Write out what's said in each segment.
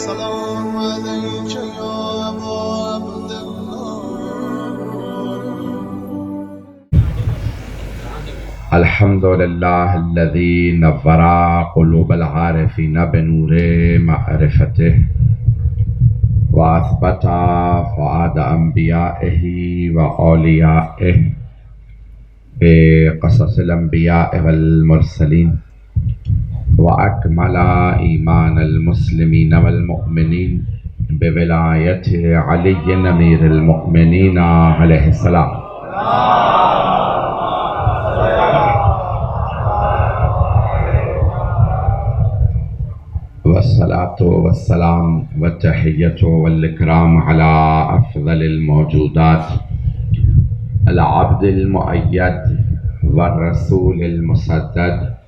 السلام عليك يا أبا عبد الله. الحمد لله الذي نور قلوب العارفين بنور معرفته وأثبت فؤاد أنبيائه وأوليائه بقصص الأنبياء والمرسلين وأكمل إيمان المسلمين والمؤمنين بولاية علي أمير المؤمنين عليه السلام. والصلاة والسلام والتحية والإكرام على أفضل الموجودات العبد المؤيد والرسول المسدد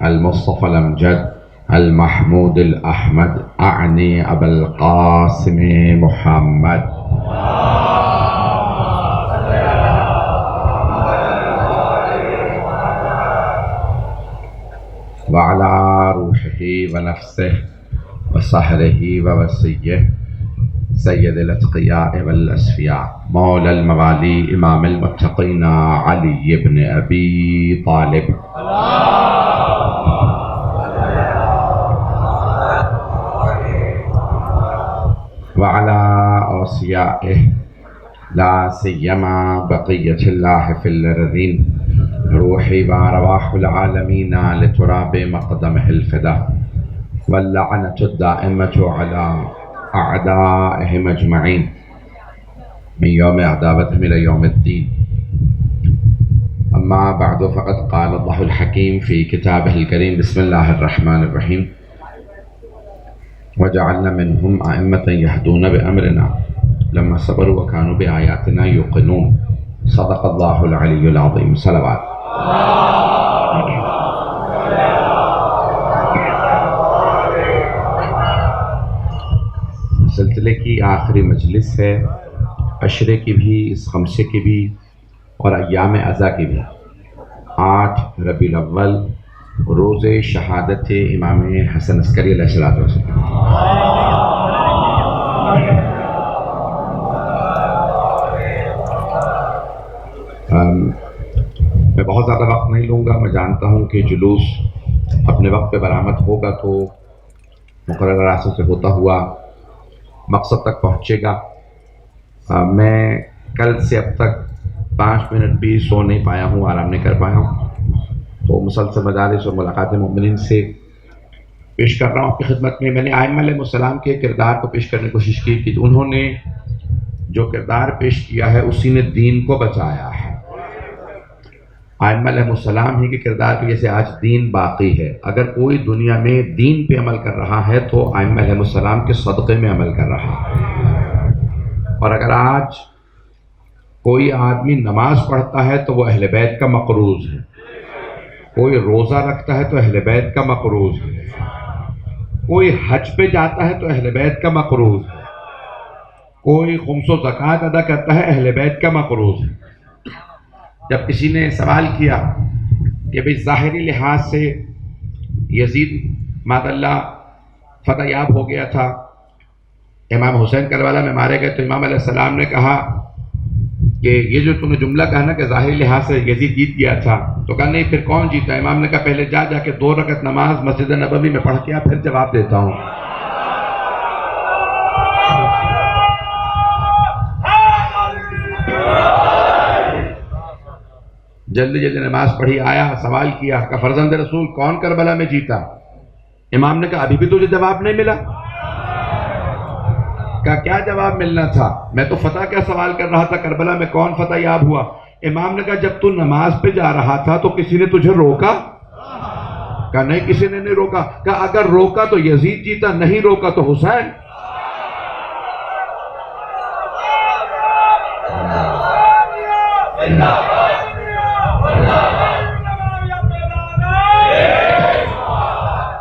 المصطفى الأمجد المحمود الأحمد أعني أبا القاسم محمد وعلى روحه ونفسه وصهره ووصيه سيد الأتقياء والأصفياء مولى الموالي إمام المتقين علي بن أبي طالب وعلى أوصيائه لا سيما بقية الله في الأرضين روحي وأرواح العالمين لتراب مقدمه الفدا واللعنة الدائمة على أعدائهم أجمعين من يوم عداوتهم إلى يوم الدين. أما بعد فقد قال الله الحكيم في كتابه الكريم بسم الله الرحمن الرحيم وجعلنا منهم أئمة يهدون بأمرنا لما صبروا وكانوا بآياتنا يوقنون. صدق الله العلي العظيم. صلوات. سلسلے کی آخری مجلس ہے، عشرے کی بھی، اس خمسے کی بھی اور ایام عزا کی بھی. 8 ربیع الاول روز شہادت امام حسن عسکری علیہ الصلوۃ والسلام. میں بہت زیادہ وقت نہیں لوں گا. میں جانتا ہوں کہ جلوس اپنے وقت پہ برآمد ہوگا تو مقررہ راستوں سے ہوتا ہوا مقصد تک پہنچے گا. میں کل سے اب تک 5 منٹ بھی سو نہیں پایا ہوں، آرام نہیں کر پایا ہوں، تو مسلسل مدارس اور ملاقات مومنین سے پیش کر رہا ہوں آپ کی خدمت میں. میں نے ائمہ علیہ السلام کے کردار کو پیش کرنے کی کوشش کی کہ انہوں نے جو کردار پیش کیا ہے اسی نے دین کو بچایا ہے. ائمہ علیہ السلام ہی کے کردار کی وجہ سے آج دین باقی ہے. اگر کوئی دنیا میں دین پہ عمل کر رہا ہے تو ائمہ علیہ السلام کے صدقے میں عمل کر رہا ہے. اور اگر آج کوئی آدمی نماز پڑھتا ہے تو وہ اہل بیت کا مقروض ہے، کوئی روزہ رکھتا ہے تو اہل بیت کا مقروض ہے، کوئی حج پہ جاتا ہے تو اہل بیت کا مقروض ہے، کوئی خمس و زکوٰۃ ادا کرتا ہے اہل بیت کا مقروض ہے. جب کسی نے سوال کیا کہ بھئی ظاہری لحاظ سے یزید ماد اللہ فتح یاب ہو گیا تھا، امام حسین کربلا میں مارے گئے، تو امام علیہ السلام نے کہا کہ یہ جو تم نے جملہ کہا نا کہ ظاہری لحاظ سے یزید جیت گیا تھا، تو کہا نہیں پھر کون جیتا؟ امام نے کہا پہلے جا کے 2 رکعت نماز مسجد نبوی میں پڑھ کے آ، پھر جواب دیتا ہوں. جلدی نماز پڑھی، آیا، سوال کیا کہ فرزند رسول کون کربلا میں جیتا؟ امام نے کہا ابھی بھی تجھے جواب نہیں ملا. کہا کیا جواب ملنا تھا؟ میں تو فتح کا سوال کر رہا تھا، کربلا میں کون فتح یاب ہوا؟ امام نے کہا جب تو نماز پہ جا رہا تھا تو کسی نے تجھے روکا؟ کہا نہیں کسی نے نہیں روکا. کہا اگر روکا تو یزید جیتا، نہیں روکا تو حسین.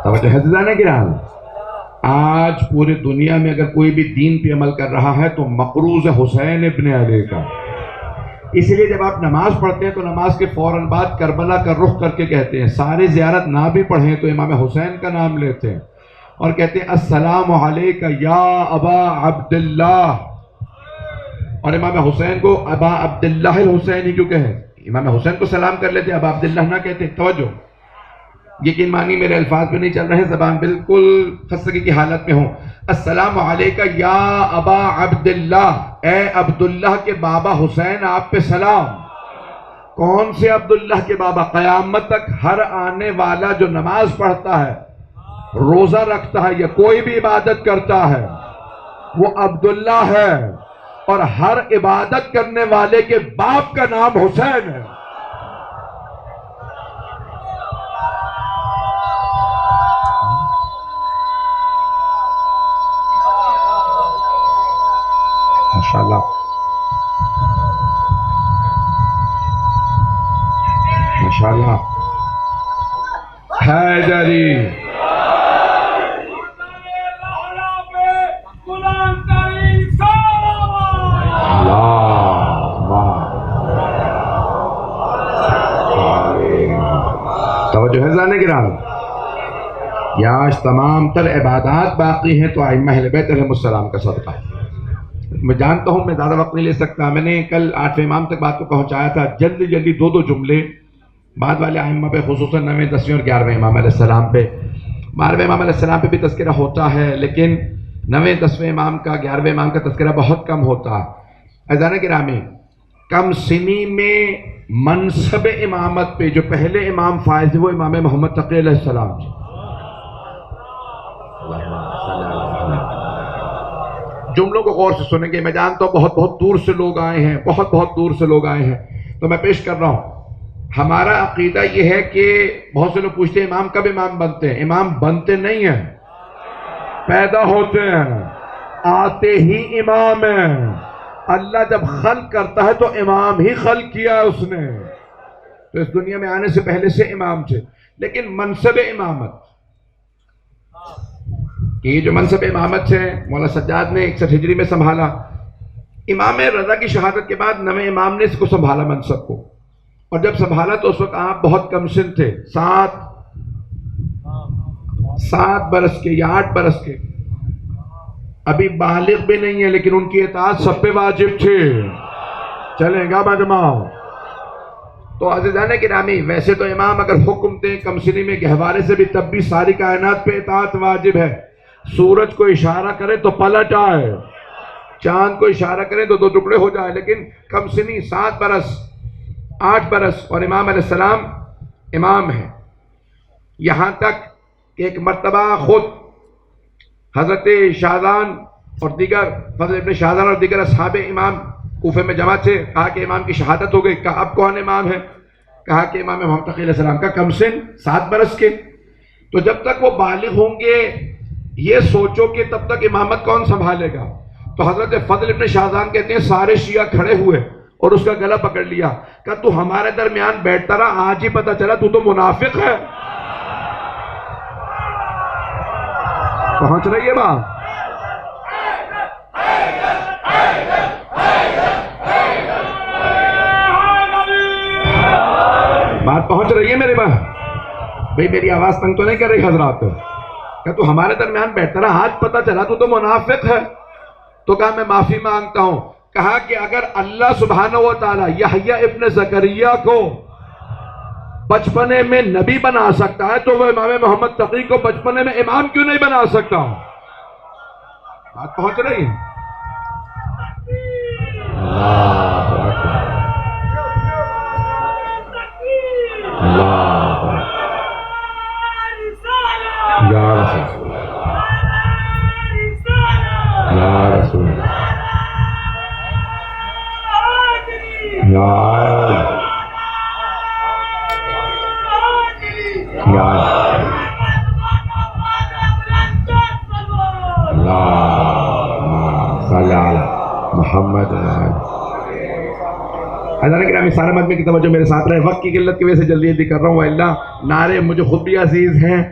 توجہ ہے زیادہ گرام. آج پورے دنیا میں اگر کوئی بھی دین پہ عمل کر رہا ہے تو مقروض حسین ابن علی کا. اس لیے جب آپ نماز پڑھتے ہیں تو نماز کے فوراً بعد کربلا کا رخ کر کے کہتے ہیں. سارے زیارت نہ بھی پڑھیں تو امام حسین کا نام لیتے ہیں. اور کہتے ہیں السلام علیک یا ابا عبداللہ، اور امام حسین کو ابا عبداللہ الحسین ہی کیوں کہیں؟ امام حسین کو سلام کر لیتے، ابا عبداللہ نہ کہتے۔ توجہ، یقین مانی میرے الفاظ پہ نہیں چل رہے ہیں، زبان بالکل خستگی کی حالت میں ہوں۔ السلام علیکہ یا ابا عبداللہ، اے عبداللہ کے بابا حسین آپ پہ سلام۔ کون سے عبداللہ کے بابا؟ قیامت تک ہر آنے والا جو نماز پڑھتا ہے، روزہ رکھتا ہے یا کوئی بھی عبادت کرتا ہے، وہ عبداللہ ہے، اور ہر عبادت کرنے والے کے باپ کا نام حسین ہے۔ ماشاءاللہ، ماشاءاللہ، حیدری، توجہ ہے ذہن گرام، یا آج تمام تر عبادات باقی ہیں تو ائمہ اہل بیت علیہ السلام کا صدقہ ہے۔ میں جانتا ہوں میں زیادہ وقت نہیں لے سکتا، میں نے کل 8ویں امام تک بات کو پہنچایا تھا، جلدی جلدی دو جملے بعد والے ائمہ پہ، خصوصاً 9ویں 10ویں اور 11ویں امام علیہ السلام پہ۔ 12ویں امام علیہ السلام پہ بھی تذکرہ ہوتا ہے، لیکن 9ویں 10ویں امام کا، 11ویں امام کا تذکرہ بہت کم ہوتا ہے۔ عزیزان گرامی، کم سنی میں منصب امامت پہ جو پہلے امام فائز وہ امام محمد تقی علیہ السلام جی۔ جملوں کو غور سے سنیں گے، میں جانتا ہوں بہت بہت دور سے لوگ آئے ہیں، بہت بہت دور سے لوگ آئے ہیں، تو میں پیش کر رہا ہوں۔ ہمارا عقیدہ یہ ہے کہ بہت سے لوگ پوچھتے ہیں امام کب امام بنتے ہیں؟ امام بنتے نہیں ہیں، پیدا ہوتے ہیں، آتے ہی امام ہیں۔ اللہ جب خلق کرتا ہے تو امام ہی خلق کیا ہے اس نے، تو اس دنیا میں آنے سے پہلے سے امام تھے۔ لیکن منصب امامت، کہ یہ جو منصب امامت ہے مولا سجاد نے 61 ہجری میں سنبھالا، امام رضا کی شہادت کے بعد 9ویں امام نے اس کو سنبھالا منصب کو، اور جب سنبھالا تو اس وقت آپ بہت کم سن تھے، 7 برس کے یا 8 برس کے، ابھی بالغ بھی نہیں ہے، لیکن ان کی اطاعت سب پہ واجب تھی۔ چلیں گا مجمع؟ تو عزیزان گرامی، ویسے تو امام اگر حکم دیں کم سنی میں گہوارے سے بھی، تب بھی ساری کائنات پہ اطاعت واجب ہے۔ سورج کو اشارہ کرے تو پلٹ آئے، چاند کو اشارہ کرے تو 2 ٹکڑے ہو جائے، لیکن کم سنی 7 برس 8 برس، اور امام علیہ السلام امام ہے۔ یہاں تک کہ ایک مرتبہ خود حضرت شاہزان اور دیگر، فضل ابن شاہزان اور دیگر اصحاب امام کوفے میں جمع تھے، کہا کہ امام کی شہادت ہو گئی، کہا اب کون امام ہے؟ کہا کہ امام محمد تقی علیہ السلام کا، کم سن 7 برس کے۔ تو جب تک وہ بالغ ہوں گے یہ سوچو کہ تب تک امامت کون سنبھالے گا؟ تو حضرت فضل ابن شاہزان کہتے ہیں سارے شیعہ کھڑے ہوئے اور اس کا گلا پکڑ لیا، کہ تو ہمارے درمیان بیٹھتا رہا، آج ہی پتہ چلا تو منافق ہے۔ پہنچ رہی ہے بات؟ بات پہنچ رہی ہے میرے پاس؟ بھئی میری آواز تنگ تو نہیں کر رہی حضرات؟ کہ تو ہمارے درمیان بیٹھتا رہا، آج پتہ چلا تو منافق ہے۔ تو کہا میں معافی مانگتا ہوں۔ کہا کہ اگر اللہ سبحانہ و تعالی یحییٰ ابن زکریا کو بچپنے میں نبی بنا سکتا ہے تو وہ امام محمد تقی کو بچپنے میں امام کیوں نہیں بنا سکتا؟ بات پہنچ رہی ہے؟ یا رسول یا رسول محمد۔ حضرت گرامی سارے مجمع کی توجہ میرے ساتھ رہے، وقت کی قلت کی وجہ سے جلدی جلدی کر رہا ہوں، اللہ نعرے مجھے خود بھی عزیز ہیں،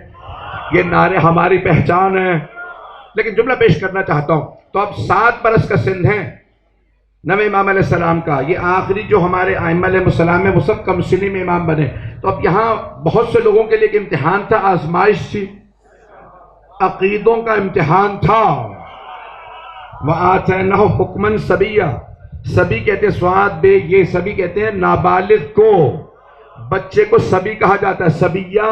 یہ نعرے ہماری پہچان ہے، لیکن جملہ پیش کرنا چاہتا ہوں۔ تو اب 7 برس کا سن ہے 9ویں امام علیہ السلام کا، یہ آخری جو ہمارے ائمہ علیہ السلام ہیں وہ سب کم سنی میں امام بنے۔ تو اب یہاں بہت سے لوگوں کے لیے ایک امتحان تھا، آزمائش تھی، عقیدوں کا امتحان تھا. وَآتَيْنَاهُ حُكْمًا صَبِيًّا. سبی کہتے ہیں سواد بے، یہ سبی کہتے ہیں نابالغ کو. بچے کو سبی کہا جاتا ہے، سبیہ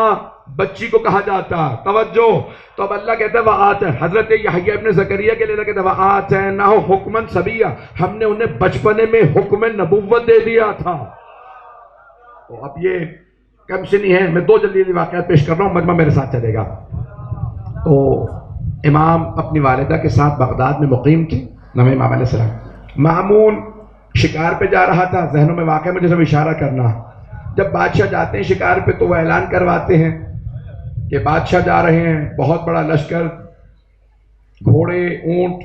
بچی کو کہا جاتا ہے. توجہ. تو اب اللہ کہتا ہے حضرت یحییٰ ابن زکریا کے لیے کہتا ہے وَآتَيْنَاهُ حُكْمًا صَبِيًّا. ہم نے انہیں بچپنے میں حکم نبوت دے دیا تھا. تو اب یہ کم سنی ہے، میں 2 جلدی واقعات پیش کر رہا ہوں، مجمع میرے ساتھ چلے گا. تو امام اپنی والدہ کے ساتھ بغداد میں مقیم تھے، نام امام علیہ السلام. مامون شکار پہ جا رہا تھا. ذہنوں میں واقعہ مجھے سب اشارہ کرنا. جب بادشاہ جاتے ہیں شکار پہ تو وہ اعلان کرواتے ہیں کہ بادشاہ جا رہے ہیں، بہت بڑا لشکر، گھوڑے، اونٹ.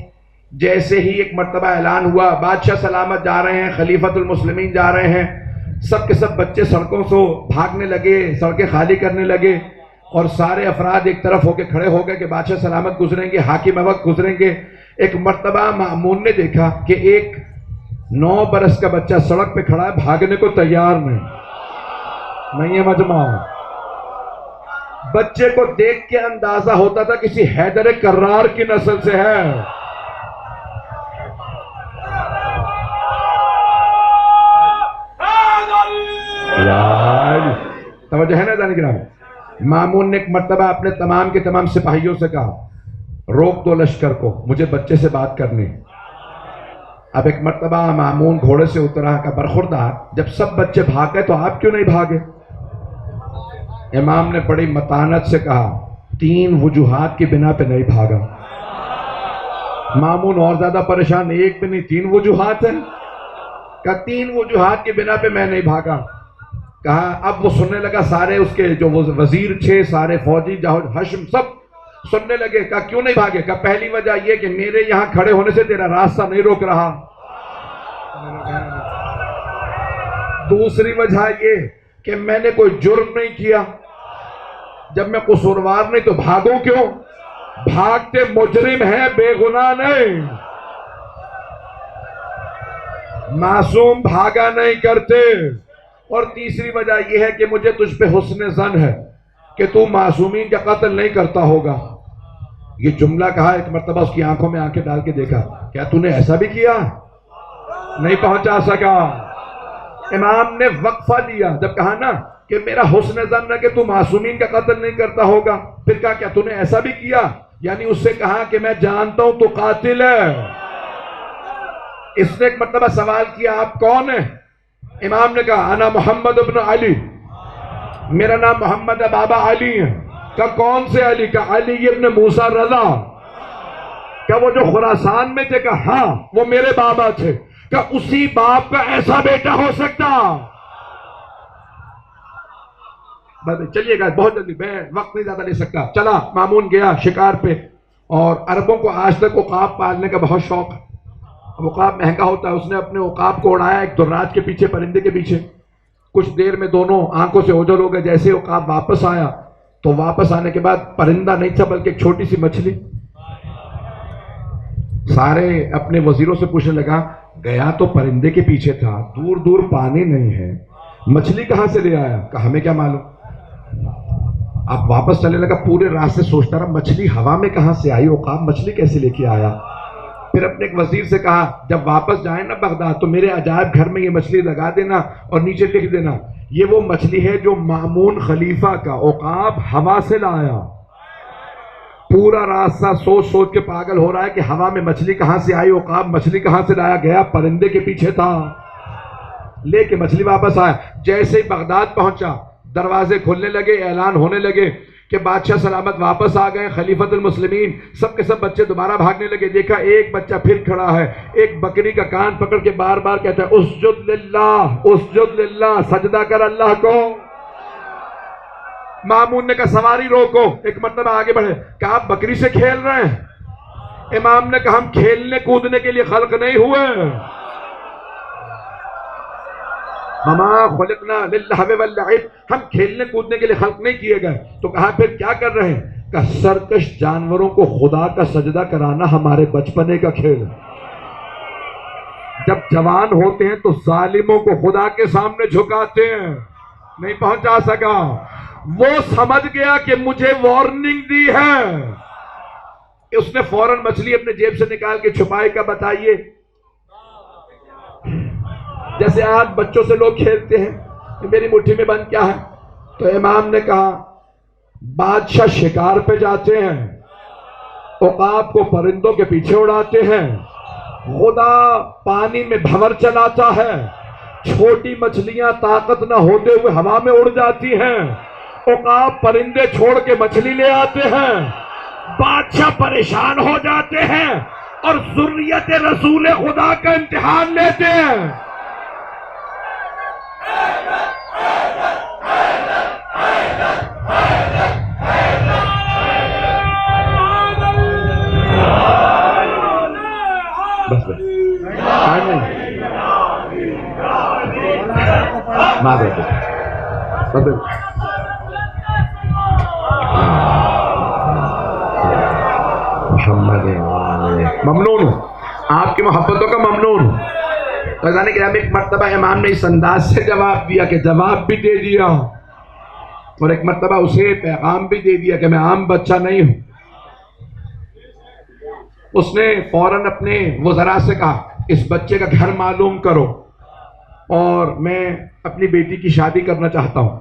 جیسے ہی ایک مرتبہ اعلان ہوا بادشاہ سلامت جا رہے ہیں، خلیفۃ المسلمین جا رہے ہیں، سب کے سب بچے سڑکوں سے بھاگنے لگے، سڑکیں خالی کرنے لگے، اور سارے افراد ایک طرف ہو کے کھڑے ہو گئے کہ بادشاہ سلامت گزریں گے، حاکم وقت گزریں گے. ایک مرتبہ مامون نے دیکھا کہ ایک 9 برس کا بچہ سڑک پہ کھڑا ہے، بھاگنے کو تیار نہیں ہے مجمع. بچے کو دیکھ کے اندازہ ہوتا تھا کسی حیدر کرار کی نسل سے ہے. توجہ ہے نا دانی گرام. مامون نے ایک مرتبہ اپنے تمام کے تمام سپاہیوں سے کہا روک دو لشکر کو، مجھے بچے سے بات کرنی. اب ایک مرتبہ مامون گھوڑے سے اترا کہ برخوردار جب سب بچے بھاگ گئے تو آپ کیوں نہیں بھاگے؟ امام نے بڑی متانت سے کہا 3 وجوہات کی بنا پہ نہیں بھاگا. مامون اور زیادہ پریشان، ایک بھی نہیں 3 وجوہات ہیں. کہا 3 وجوہات کی بنا پہ میں نہیں بھاگا. کہا اب وہ سننے لگا، سارے اس کے جو وزیر تھے، سارے فوجی حشم سب سننے لگے. کہا کیوں نہیں بھاگے؟ کہا پہلی وجہ یہ کہ میرے یہاں کھڑے ہونے سے تیرا راستہ نہیں روک رہا. دوسری وجہ یہ کہ میں نے کوئی جرم نہیں کیا، جب میں قصوروار نہیں تو بھاگوں کیوں؟ بھاگتے مجرم ہیں، بے گناہ نہیں. معصوم بھاگا نہیں کرتے. اور تیسری وجہ یہ ہے کہ مجھے تجھ پہ حسن ظن ہے کہ تو معصومین کا قتل نہیں کرتا ہوگا. یہ جملہ کہا. ایک مرتبہ اس کی آنکھوں میں آنکھیں ڈال کے دیکھا، کیا تو نے ایسا بھی کیا؟ نہیں پہنچا سکا. امام نے وقفہ دیا، جب کہا نا کہ میرا حسن ظن ہے کہ تو معصومین کا قتل نہیں کرتا ہوگا، پھر کہا کیا تو نے ایسا بھی کیا؟ یعنی اس سے کہا کہ میں جانتا ہوں تو قاتل ہے. اس نے ایک مرتبہ سوال کیا آپ کون ہیں؟ امام نے کہا انا محمد ابن علی، میرا نام محمد ہے، بابا علی ہے. کہا کون سے علی؟ کہا علی ابن موسیٰ رضا. کہا وہ جو خراسان میں تھے؟ کہا ہاں وہ میرے بابا تھے. کہا اسی باپ کا ایسا بیٹا ہو سکتا؟ چلیے گا بہت جلدی، میں وقت نہیں زیادہ لے سکتا. چلا مامون گیا شکار پہ، اور عربوں کو آج تک عقاب پالنے کا بہت شوق ہے. عقاب مہنگا ہوتا ہے. اس نے اپنے عقاب کو اڑایا ایک دراج کے پیچھے، پرندے کے پیچھے. کچھ دیر میں دونوں آنکھوں سے اوجھل ہو گئے. جیسے عقاب واپس آیا تو واپس آنے کے بعد پرندہ نہیں تھا بلکہ ایک چھوٹی سی مچھلی. سارے اپنے وزیروں سے پوچھنے لگا گیا تو پرندے کے پیچھے تھا، دور دور پانی نہیں ہے، مچھلی کہاں سے لے آیا؟ کہا ہمیں کیا معلوم. اب واپس چلنے لگا، پورے راستے سوچتا رہا مچھلی ہوا میں کہاں سے آئی، عقاب مچھلی کیسے لے کے آیا. پھر اپنے ایک وزیر سے کہا جب واپس جائیں نا بغداد تو میرے عجائب گھر میں یہ مچھلی لگا دینا اور نیچے لکھ دینا یہ وہ مچھلی ہے جو مامون خلیفہ کا عقاب ہوا سے لایا. پورا راستہ سوچ سوچ کے پاگل ہو رہا ہے کہ ہوا میں مچھلی کہاں سے آئی، عقاب مچھلی کہاں سے لایا. گیا پرندے کے پیچھے تھا، لے کے مچھلی واپس آیا. جیسے ہی بغداد پہنچا دروازے کھلنے لگے، اعلان ہونے لگے کہ بادشاہ سلامت واپس آ گئے، خلیفۃ المسلمین. سب کے سب بچے دوبارہ بھاگنے لگے. دیکھا ایک بچہ پھر کھڑا ہے، ایک بکری کا کان پکڑ کے بار بار کہتا ہے اسجد للہ اسجد للہ، سجدہ کر اللہ کو. مامون نے کہا سواری روکو. ایک مرتبہ آگے بڑھے، کہا آپ بکری سے کھیل رہے ہیں؟ امام نے کہا ہم کھیلنے کودنے کے لیے خلق نہیں ہوئے. وما خلقنا للہو واللعب، ہم کھیلنے کودنے کے لیے خلق نہیں کیے گئے. تو کہا پھر کیا کر رہے ہیں؟ کہ سرکش جانوروں کو خدا کا سجدہ کرانا ہمارے بچپنے کا کھیل ہے. جب جوان ہوتے ہیں تو ظالموں کو خدا کے سامنے جھکاتے ہیں. نہیں پہنچا سکا. وہ سمجھ گیا کہ مجھے وارننگ دی ہے اس نے فوراً مچھلی اپنے جیب سے نکال کے چھپائی کا بتائیے. جیسے آج بچوں سے لوگ کھیلتے ہیں کہ میری مٹھی میں بند کیا ہے. تو امام نے کہا بادشاہ شکار پہ جاتے ہیں، عقاب کو پرندوں کے پیچھے اڑاتے ہیں، خدا پانی میں بھنور چلاتا ہے، چھوٹی مچھلیاں طاقت نہ ہوتے ہوئے ہوا میں اڑ جاتی ہیں، عقاب پرندے چھوڑ کے مچھلی لے آتے ہیں، بادشاہ پریشان ہو جاتے ہیں اور ذریت رسول خدا کا امتحان لیتے ہیں. بس بس محمد ممنون ہوں، آپ کی محبتوں کا ممنون ہوں. خزانے کرام ایک مرتبہ امام نے اس انداز سے جواب دیا کہ جواب بھی دے دیا، اور ایک مرتبہ اسے پیغام بھی دے دیا کہ میں عام بچہ نہیں ہوں. اس نے فوراً اپنے وزراء سے کہا اس بچے کا گھر معلوم کرو اور میں اپنی بیٹی کی شادی کرنا چاہتا ہوں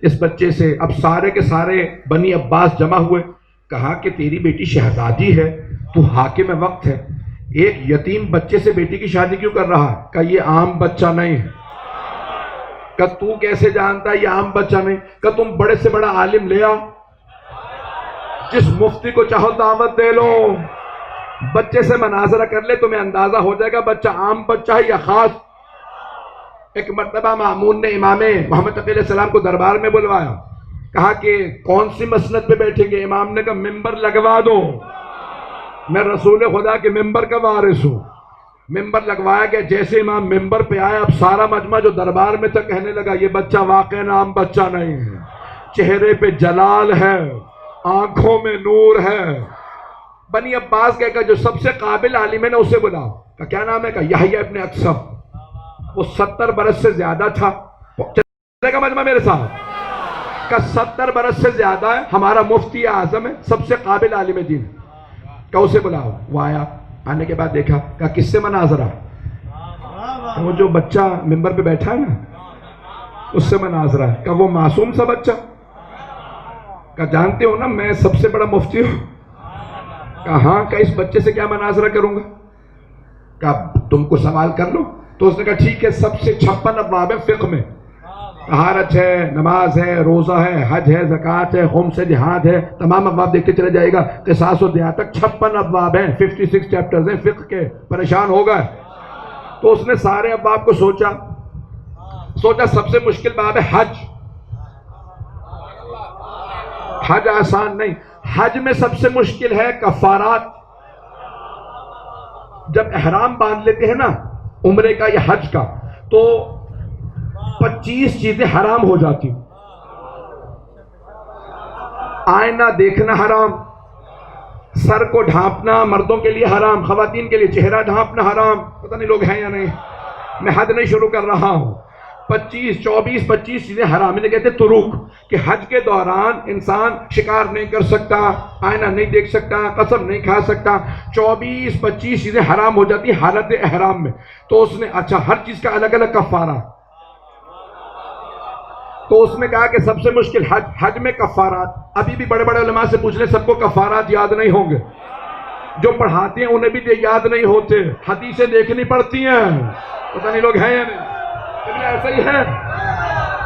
اس بچے سے. اب سارے کے سارے بنی عباس جمع ہوئے. کہا کہ تیری بیٹی شہزادی ہے، تو حاکم وقت ہے، ایک یتیم بچے سے بیٹی کی شادی کیوں کر رہا ہے؟ کہ یہ عام بچہ نہیں ہے. کہ تو کیسے جانتا ہے یہ عام بچہ نہیں؟ کہ تم بڑے سے بڑا عالم لے آؤ، جس مفتی کو چاہو دعوت دے لو، بچے سے مناظرہ کر لے، تمہیں اندازہ ہو جائے گا بچہ عام بچہ ہے یا خاص. ایک مرتبہ مامون نے امام محمد تقی علیہ السلام کو دربار میں بلوایا. کہا کہ کون سی مسند پہ بیٹھیں گے؟ امام نے کہا ممبر لگوا دو، میں رسول خدا کے ممبر کا وارث ہوں. ممبر لگوایا گیا. جیسے امام ممبر پہ آیا، اب سارا مجمع جو دربار میں تھا کہنے لگا یہ بچہ واقعی عام بچہ نہیں ہے، چہرے پہ جلال ہے، آنکھوں میں نور ہے. بنی عباس کہا جو سب سے قابل عالم ہے نا اسے بلاؤ. کہ کیا نام ہے؟ کہ یحییٰ ابن اکثر. وہ 70 برس سے زیادہ تھا. چلے گا مجمع میرے ساتھ؟ کہ 70 برس سے زیادہ ہے، ہمارا مفتی اعظم ہے، سب سے قابل عالم دین. کہ اسے بلاؤ. وہ آیا. آنے کے بعد دیکھا. کہ کس سے مناظرہ؟ وہ جو بچہ ممبر پہ بیٹھا ہے نا اس سے مناظرہ ہے. کہ وہ معصوم سا بچہ؟ کہ جانتے ہو نا میں سب سے بڑا مفتی ہوں. کہ ہاں. کہ اس بچے سے کیا مناظرہ کروں گا؟ کہ تم کو سوال کر لو. تو اس نے کہا ٹھیک ہے. سب سے 56 ابواب ہے فقہ میں، طہارت ہے، نماز ہے، روزہ ہے، حج ہے، زکوٰۃ ہے، خمس ہے، جہاد ہے، تمام ابواب دیکھ کے چلے جائے گا. قصاص و دیات تک 56 ابواب ہیں، 56 چیپٹرز ہیں فقہ کے. پریشان ہوگا. تو اس نے سارے ابواب کو سوچا. سب سے مشکل باب ہے حج. حج آسان نہیں. حج میں سب سے مشکل ہے کفارات. جب احرام باندھ لیتے ہیں نا عمرے کا یا حج کا، تو 25 چیزیں حرام ہو جاتی. آئینہ دیکھنا حرام، سر کو ڈھانپنا مردوں کے لیے حرام، خواتین کے لیے چہرہ ڈھانپنا حرام. پتہ نہیں لوگ ہیں یا نہیں، میں حد نہیں شروع کر رہا ہوں. 25 چیزیں حرام. انہیں کہتے ہیں طرق، کہ حج کے دوران انسان شکار نہیں کر سکتا، آئینہ نہیں دیکھ سکتا، قسم نہیں کھا سکتا. 24-25 چیزیں حرام ہو جاتی حالت احرام میں. تو اس نے اچھا ہر چیز کا الگ الگ کفارہ. تو اس نے کہا کہ سب سے مشکل حج میں کفارات. ابھی بھی بڑے بڑے علماء سے پوچھ لیں، سب کو کفارات یاد نہیں ہوں گے. جو پڑھاتے ہیں انہیں بھی یاد نہیں ہوتے، حدیثیں دیکھنی پڑتی ہیں. پتہ نہیں لوگ ہیں یا نہیں. ایسا ہی ہے.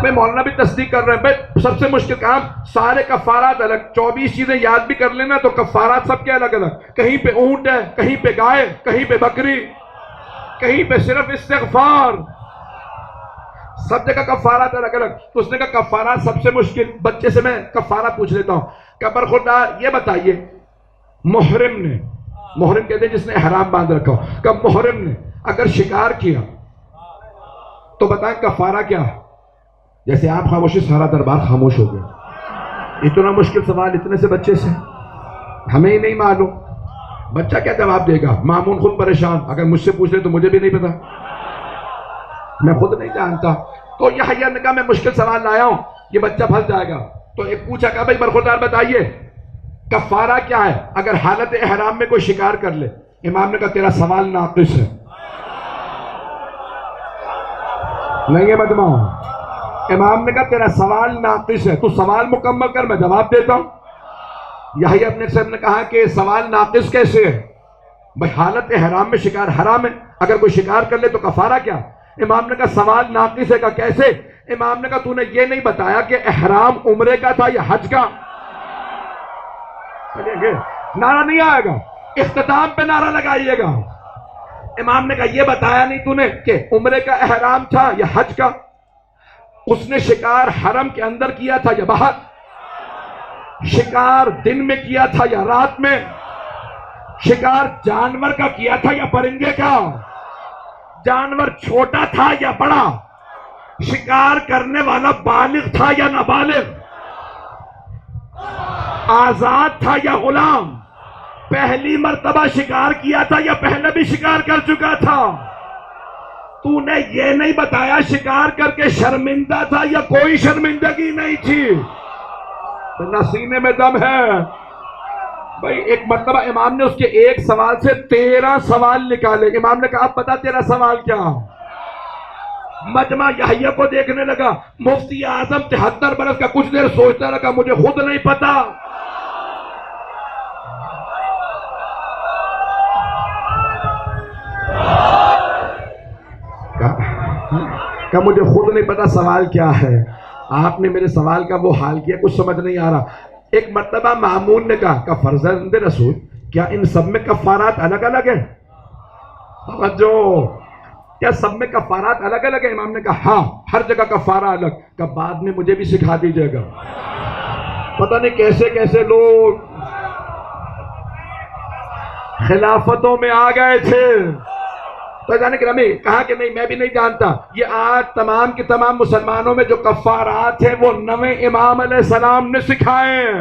میں مولانا بھی تصدیق کر رہے ہیں. بھائی سب سے مشکل کام سارے کفارات الگ. 24 چیزیں یاد بھی کر لینا تو کفارات سب کے الگ الگ. کہیں پہ اونٹ ہے، کہیں پہ گائے، کہیں پہ بکری، کہیں پہ صرف استغفار. سب جگہ کفارات الگ الگ. تو اس نے کہا کفارات سب سے مشکل. بچے سے میں کفارہ پوچھ لیتا ہوں کہ برخوردار یہ بتائیے، محرم نے، محرم کہتے ہیں جس نے احرام باندھ رکھا ہو، کہ محرم نے اگر شکار کیا تو بتائیں کفارہ کیا ہے؟ جیسے آپ خاموشی، سارا دربار خاموش ہو گیا. اتنا مشکل سوال اتنے سے بچے سے، ہمیں ہی نہیں معلوم. بچہ کیا جواب دے گا؟ مامون خود پریشان. اگر مجھ سے پوچھ لے تو مجھے بھی نہیں پتا، میں خود نہیں جانتا. تو یحییٰ نے کہا میں مشکل سوال لایا ہوں، یہ بچہ پھنس جائے گا. تو ایک پوچھا کہ بھائی برخوردار بتائیے کفارہ کیا ہے اگر حالت احرام میں کوئی شکار کر لے؟ امام نے کہا تیرا سوال ناقص ہے. نہیں ہے مجمع؟ امام نے کہا تیرا سوال ناقص ہے، تو سوال مکمل کر میں جواب دیتا ہوں. یحییٰ ابن صاحب نے کہا کہ سوال ناقص کیسے ہے؟ بھائی حالت احرام میں شکار حرام ہے، اگر کوئی شکار کر لے تو کفارہ کیا؟ امام نے کہا سوال ناقص ہے. کہا کیسے؟ امام نے کہا تو نے یہ نہیں بتایا کہ احرام عمرے کا تھا یا حج کا. نعرہ نہیں آئے گا، اختتام پہ نعرہ لگائیے گا. امام نے کہا یہ بتایا نہیں تو نے کہ عمرے کا احرام تھا یا حج کا. اس نے شکار حرم کے اندر کیا تھا یا باہر؟ شکار دن میں کیا تھا یا رات میں؟ شکار جانور کا کیا تھا یا پرندے کا؟ جانور چھوٹا تھا یا بڑا؟ شکار کرنے والا بالغ تھا یا نابالغ؟ آزاد تھا یا غلام؟ پہلی مرتبہ شکار کیا تھا یا پہلے بھی شکار کر چکا تھا؟ تو نے یہ نہیں بتایا شکار کر کے شرمندہ تھا یا کوئی شرمندگی نہیں تھی. نہ سینے میں دم ہے. بھائی ایک مرتبہ امام نے اس کے ایک سوال سے 13 سوال نکالے. امام نے کہا اب بتا تیرا سوال کیا؟ مجمع یحییٰ کو دیکھنے لگا. مفتی اعظم 73 برس کا کچھ دیر سوچتا رہا، مجھے خود نہیں پتا. کہ مجھے خود نہیں پتا سوال کیا ہے. آپ نے میرے سوال کا وہ حال کیا، کچھ سمجھ نہیں آ رہا. ایک مرتبہ مامون نے کہا کہ فرزند رسول کیا ان سب میں کفارات الگ الگ ہیں؟ جو کیا سب میں کفارات الگ الگ ہیں؟ امام نے کہا ہاں ہر جگہ کفارہ الگ. کہ بعد میں مجھے بھی سکھا دیجیے گا. پتہ نہیں کیسے کیسے لوگ خلافتوں میں آ گئے تھے. تو جانے کہ رمی کہا کہ نہیں میں بھی نہیں جانتا. یہ آج تمام کے تمام مسلمانوں میں جو کفارات ہیں وہ نویں امام علیہ السلام نے سکھائے ہیں.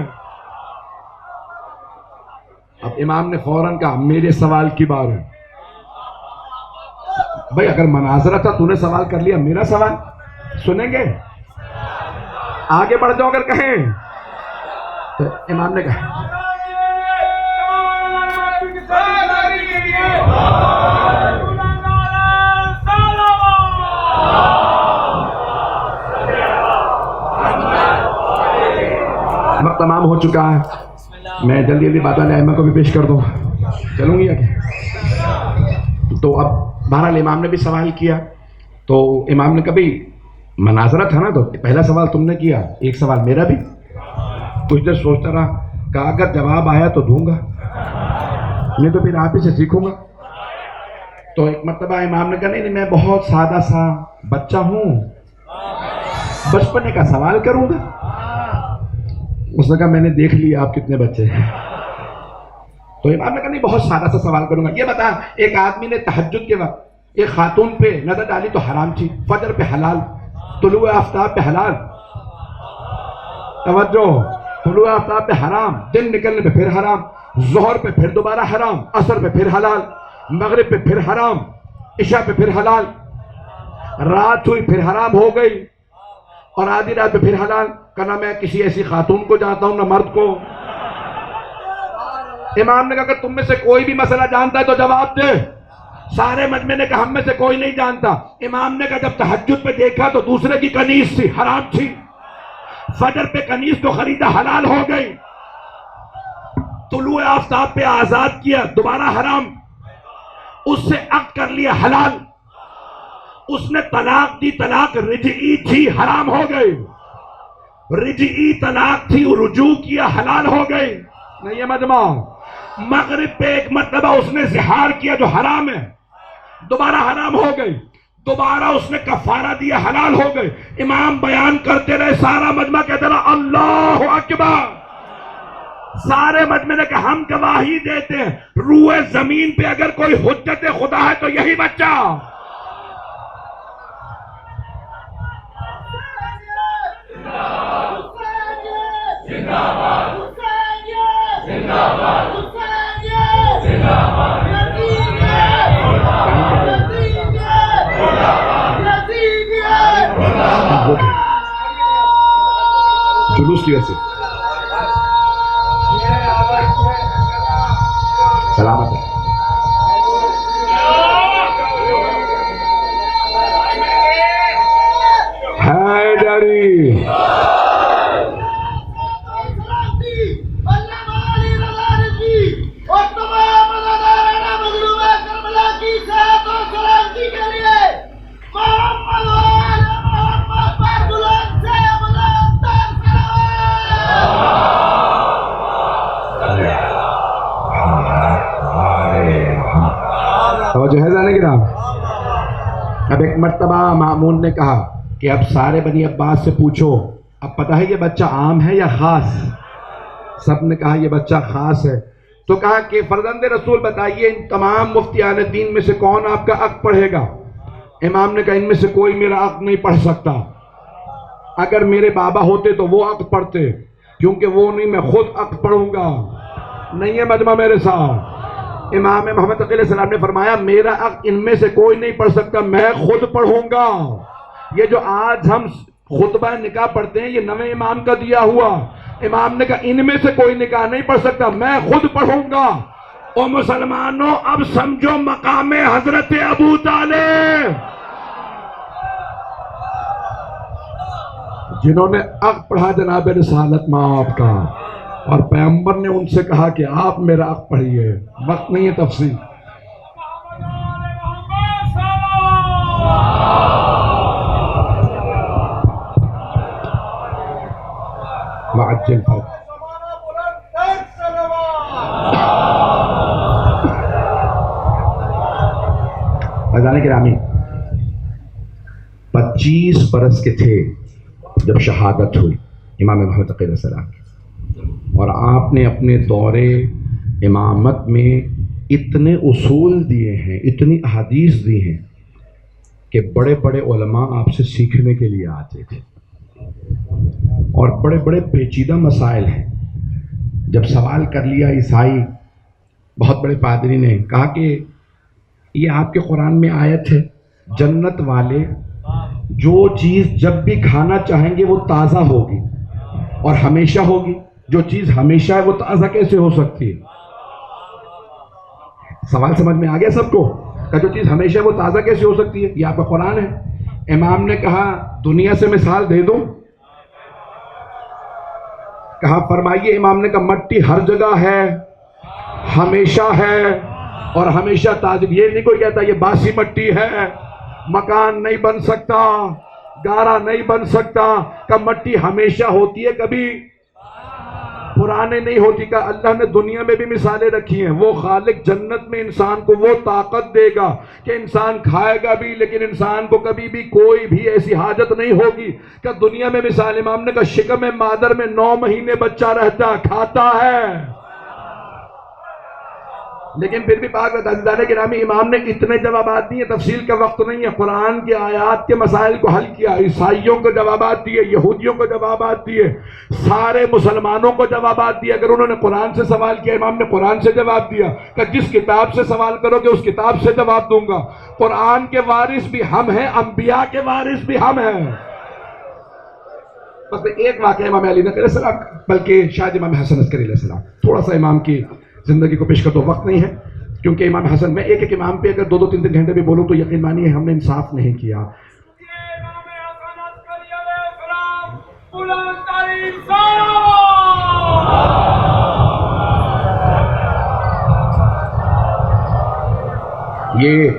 اب امام نے فوراً کہا میرے سوال کی بار ہے. بھائی اگر مناظرہ تھا تو نے سوال کر لیا، میرا سوال سنیں گے؟ آگے بڑھ جاؤ اگر کہیں. تو امام نے کہا وقت تمام ہو چکا ہے، میں جلدی جلدی بات والے ائمہ کو بھی پیش کر دوں. چلوں گی آگے. تو اب بہرحال امام نے بھی سوال کیا. تو امام نے کبھی مناظرہ تھا نا، تو پہلا سوال تم نے کیا، ایک سوال میرا بھی. کچھ دیر سوچتا رہا، کہا اگر جواب آیا تو دوں گا، نہیں تو پھر آپ ہی سے سیکھوں گا. تو ایک مرتبہ امام نے کہا نہیں میں بہت سادہ سا بچہ ہوں، بچپنے کا سوال کروں گا. اس نے کہا میں نے دیکھ لیا آپ کتنے بچے ہیں. تو امام نے کہا نہیں بہت سادہ سا سوال کروں گا. یہ بتا ایک آدمی نے تہجد کے وقت ایک خاتون پہ نظر ڈالی تو حرام تھی، فجر پہ حلال، طلوع آفتاب پہ حلال. توجہ، طلوع آفتاب پہ حرام، دن نکلنے پہ پھر حرام، ظہر پہ پھر دوبارہ حرام، عصر پہ پھر حلال، مغرب پہ پھر حرام، عشاء پہ پھر حلال، رات ہوئی پھر حرام ہو گئی، اور آدھی رات پہ پھر حلال. کہنا میں کسی ایسی خاتون کو جانتا ہوں نہ مرد کو. امام نے کہا اگر تم میں سے کوئی بھی مسئلہ جانتا ہے تو جواب دے. سارے مجمع نے کہا ہم میں سے کوئی نہیں جانتا. امام نے کہا جب تہجد پہ دیکھا تو دوسرے کی کنیز تھی، حرام تھی. فجر پہ کنیز کو خریدا، حلال ہو گئی. طلوع آفتاب پہ آزاد کیا، دوبارہ حرام. اس سے عقد کر لیا، حلال. اس نے طلاق دی، طلاق رجعی تھی، حرام ہو گئی. رجعی طلاق تھی، رجوع کیا، حلال ہو گئی. نہیں ہے مجمع. مغرب پہ ایک مرتبہ اس نے زہار کیا جو حرام ہے، دوبارہ حرام ہو گئی. دوبارہ اس نے کفارہ دیا، حلال ہو گئے. امام بیان کرتے رہے، سارا مجمع کہتے رہا اللہ اکبر. سارے مجمع نے کہا ہم گواہی دیتے ہیں روئے زمین پہ اگر کوئی حجت خدا ہے تو یہی بچہ. جلوس کی وجہ سے توجہ ہے ذہن گرام. اب ایک مرتبہ مامون نے کہا کہ اب سارے بنی عباس سے پوچھو اب پتہ ہے یہ بچہ عام ہے یا خاص؟ سب نے کہا یہ بچہ خاص ہے. تو کہا کہ فرزند رسول بتائیے ان تمام مفتیان دین میں سے کون آپ کا عقد پڑھے گا؟ امام نے کہا ان میں سے کوئی میرا عقد نہیں پڑھ سکتا. اگر میرے بابا ہوتے تو وہ عقد پڑھتے، کیونکہ وہ نہیں، میں خود عقد پڑھوں گا. نہیں ہے مجمع میرے ساتھ؟ امام محمد تقی علیہ السلام نے فرمایا میرا عقد ان میں سے کوئی نہیں پڑھ سکتا، میں خود پڑھوں گا. یہ جو آج ہم خطبہ نکاح پڑھتے ہیں یہ نویں امام کا دیا ہوا. امام نے کہا ان میں سے کوئی نکاح نہیں پڑھ سکتا، میں خود پڑھوں گا. او مسلمانوں اب سمجھو مقام حضرت ابو طالب، جنہوں نے عقد پڑھا جناب رسالت مآب کا، اور پیغمبر نے ان سے کہا کہ آپ میرا عقد پڑھیے. وقت نہیں ہے تفصیل. وعجل فرق فضان گرامی 25 برس کے تھے جب شہادت ہوئی امام محمد تقی علیہ السلام کی، اور آپ نے اپنے دور امامت میں اتنے اصول دیے ہیں، اتنی احادیث دی ہیں کہ بڑے بڑے علماء آپ سے سیکھنے کے لیے آتے تھے، اور بڑے بڑے پیچیدہ مسائل ہیں. جب سوال کر لیا عیسائی بہت بڑے پادری نے کہا کہ یہ آپ کے قرآن میں آیت ہے جنت والے جو چیز جب بھی کھانا چاہیں گے وہ تازہ ہوگی اور ہمیشہ ہوگی، جو چیز ہمیشہ ہے وہ تازہ کیسے ہو سکتی ہے؟ سوال سمجھ میں آ گیا سب کو کہ جو چیز ہمیشہ ہے وہ تازہ کیسے ہو سکتی ہے؟ یہ آپ کا قرآن ہے. امام نے کہا دنیا سے مثال دے دوں؟ کہا فرمائیے. امام نے کہا مٹی ہر جگہ ہے، ہمیشہ ہے اور ہمیشہ تازہ. یہ نہیں کوئی کہتا یہ باسی مٹی ہے، مکان نہیں بن سکتا، گارا نہیں بن سکتا. کہ مٹی ہمیشہ ہوتی ہے، کبھی پرانے نہیں ہوتی. کہ اللہ نے دنیا میں بھی مثالیں رکھی ہیں. وہ خالق جنت میں انسان کو وہ طاقت دے گا کہ انسان کھائے گا بھی، لیکن انسان کو کبھی بھی کوئی بھی ایسی حاجت نہیں ہوگی. کہ دنیا میں مثال امام نے کہا شکم مادر میں 9 مہینے بچہ رہتا، کھاتا ہے، لیکن پھر بھی پاک عزیزان گرامی امام نے اتنے جوابات دیے. تفصیل کا وقت نہیں ہے. قرآن کی آیات کے مسائل کو حل کیا، عیسائیوں کو جوابات دیے، یہودیوں کو جوابات دیے، سارے مسلمانوں کو جوابات دیے. اگر انہوں نے قرآن سے سوال کیا امام نے قرآن سے جواب دیا کہ جس کتاب سے سوال کرو گے اس کتاب سے جواب دوں گا. قرآن کے وارث بھی ہم ہیں، انبیاء کے وارث بھی ہم ہیں. بس ایک واقعہ امام علی علیہ السلام، بلکہ شاید امام حسن عسکری علیہ السلام، تھوڑا سا امام کی زندگی کو پیش کر دو، وقت نہیں ہے. کیونکہ امام حسن میں ایک امام پہ اگر 2 3 گھنٹے بھی بولوں تو یقین مانیے ہم نے انصاف نہیں کیا. یہ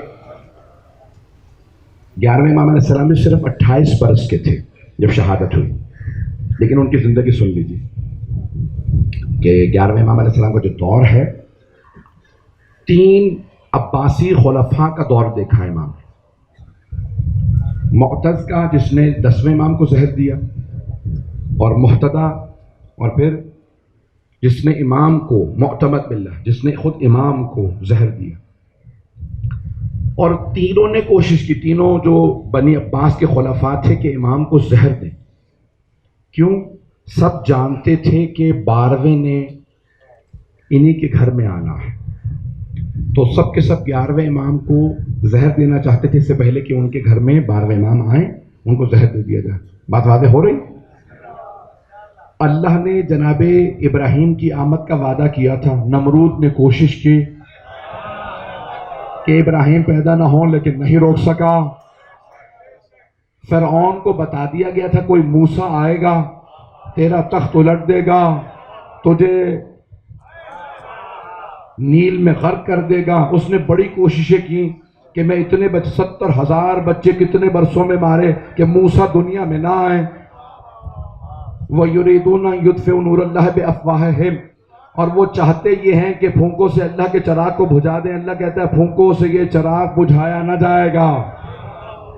11ویں امام علیہ السلام میں صرف 28 برس کے تھے جب شہادت ہوئی، لیکن ان کی زندگی سن لیجیے کہ 11ویں امام علیہ السلام کا جو دور ہے 3 عباسی خلفاء کا دور دیکھا ہے امام نے. معتز کا جس نے 10ویں امام کو زہر دیا، اور محتدہ، اور پھر جس نے امام کو معتمد باللہ جس نے خود امام کو زہر دیا. اور تینوں نے کوشش کی، تینوں جو بنی عباس کے خلفاء تھے کہ امام کو زہر دیں. کیوں؟ سب جانتے تھے کہ 12ویں نے انہی کے گھر میں آنا ہے، تو سب کے سب 11ویں امام کو زہر دینا چاہتے تھے اس سے پہلے کہ ان کے گھر میں 12ویں امام آئیں، ان کو زہر دے دیا جائے. بات واضح ہو رہی؟ اللہ نے جناب ابراہیم کی آمد کا وعدہ کیا تھا. نمرود نے کوشش کی کہ ابراہیم پیدا نہ ہوں، لیکن نہیں روک سکا. فرعون کو بتا دیا گیا تھا کوئی موسیٰ آئے گا، تیرا تخت الٹ دے گا، تجھے نیل میں غرق کر دے گا. اس نے بڑی کوششیں کی کہ میں اتنے 70,000 بچے کتنے برسوں میں مارے کہ موسیٰ دنیا میں نہ آئے. وَيُرِيدُونَ أَن يُطْفِئُوا نُورَ اللَّهِ بِأَفْوَاهِهِمْ. اور وہ چاہتے یہ ہیں کہ پھونکوں سے اللہ کے چراغ کو بجھا دیں. اللہ کہتا ہے پھونکوں سے یہ چراغ بجھایا نہ جائے گا.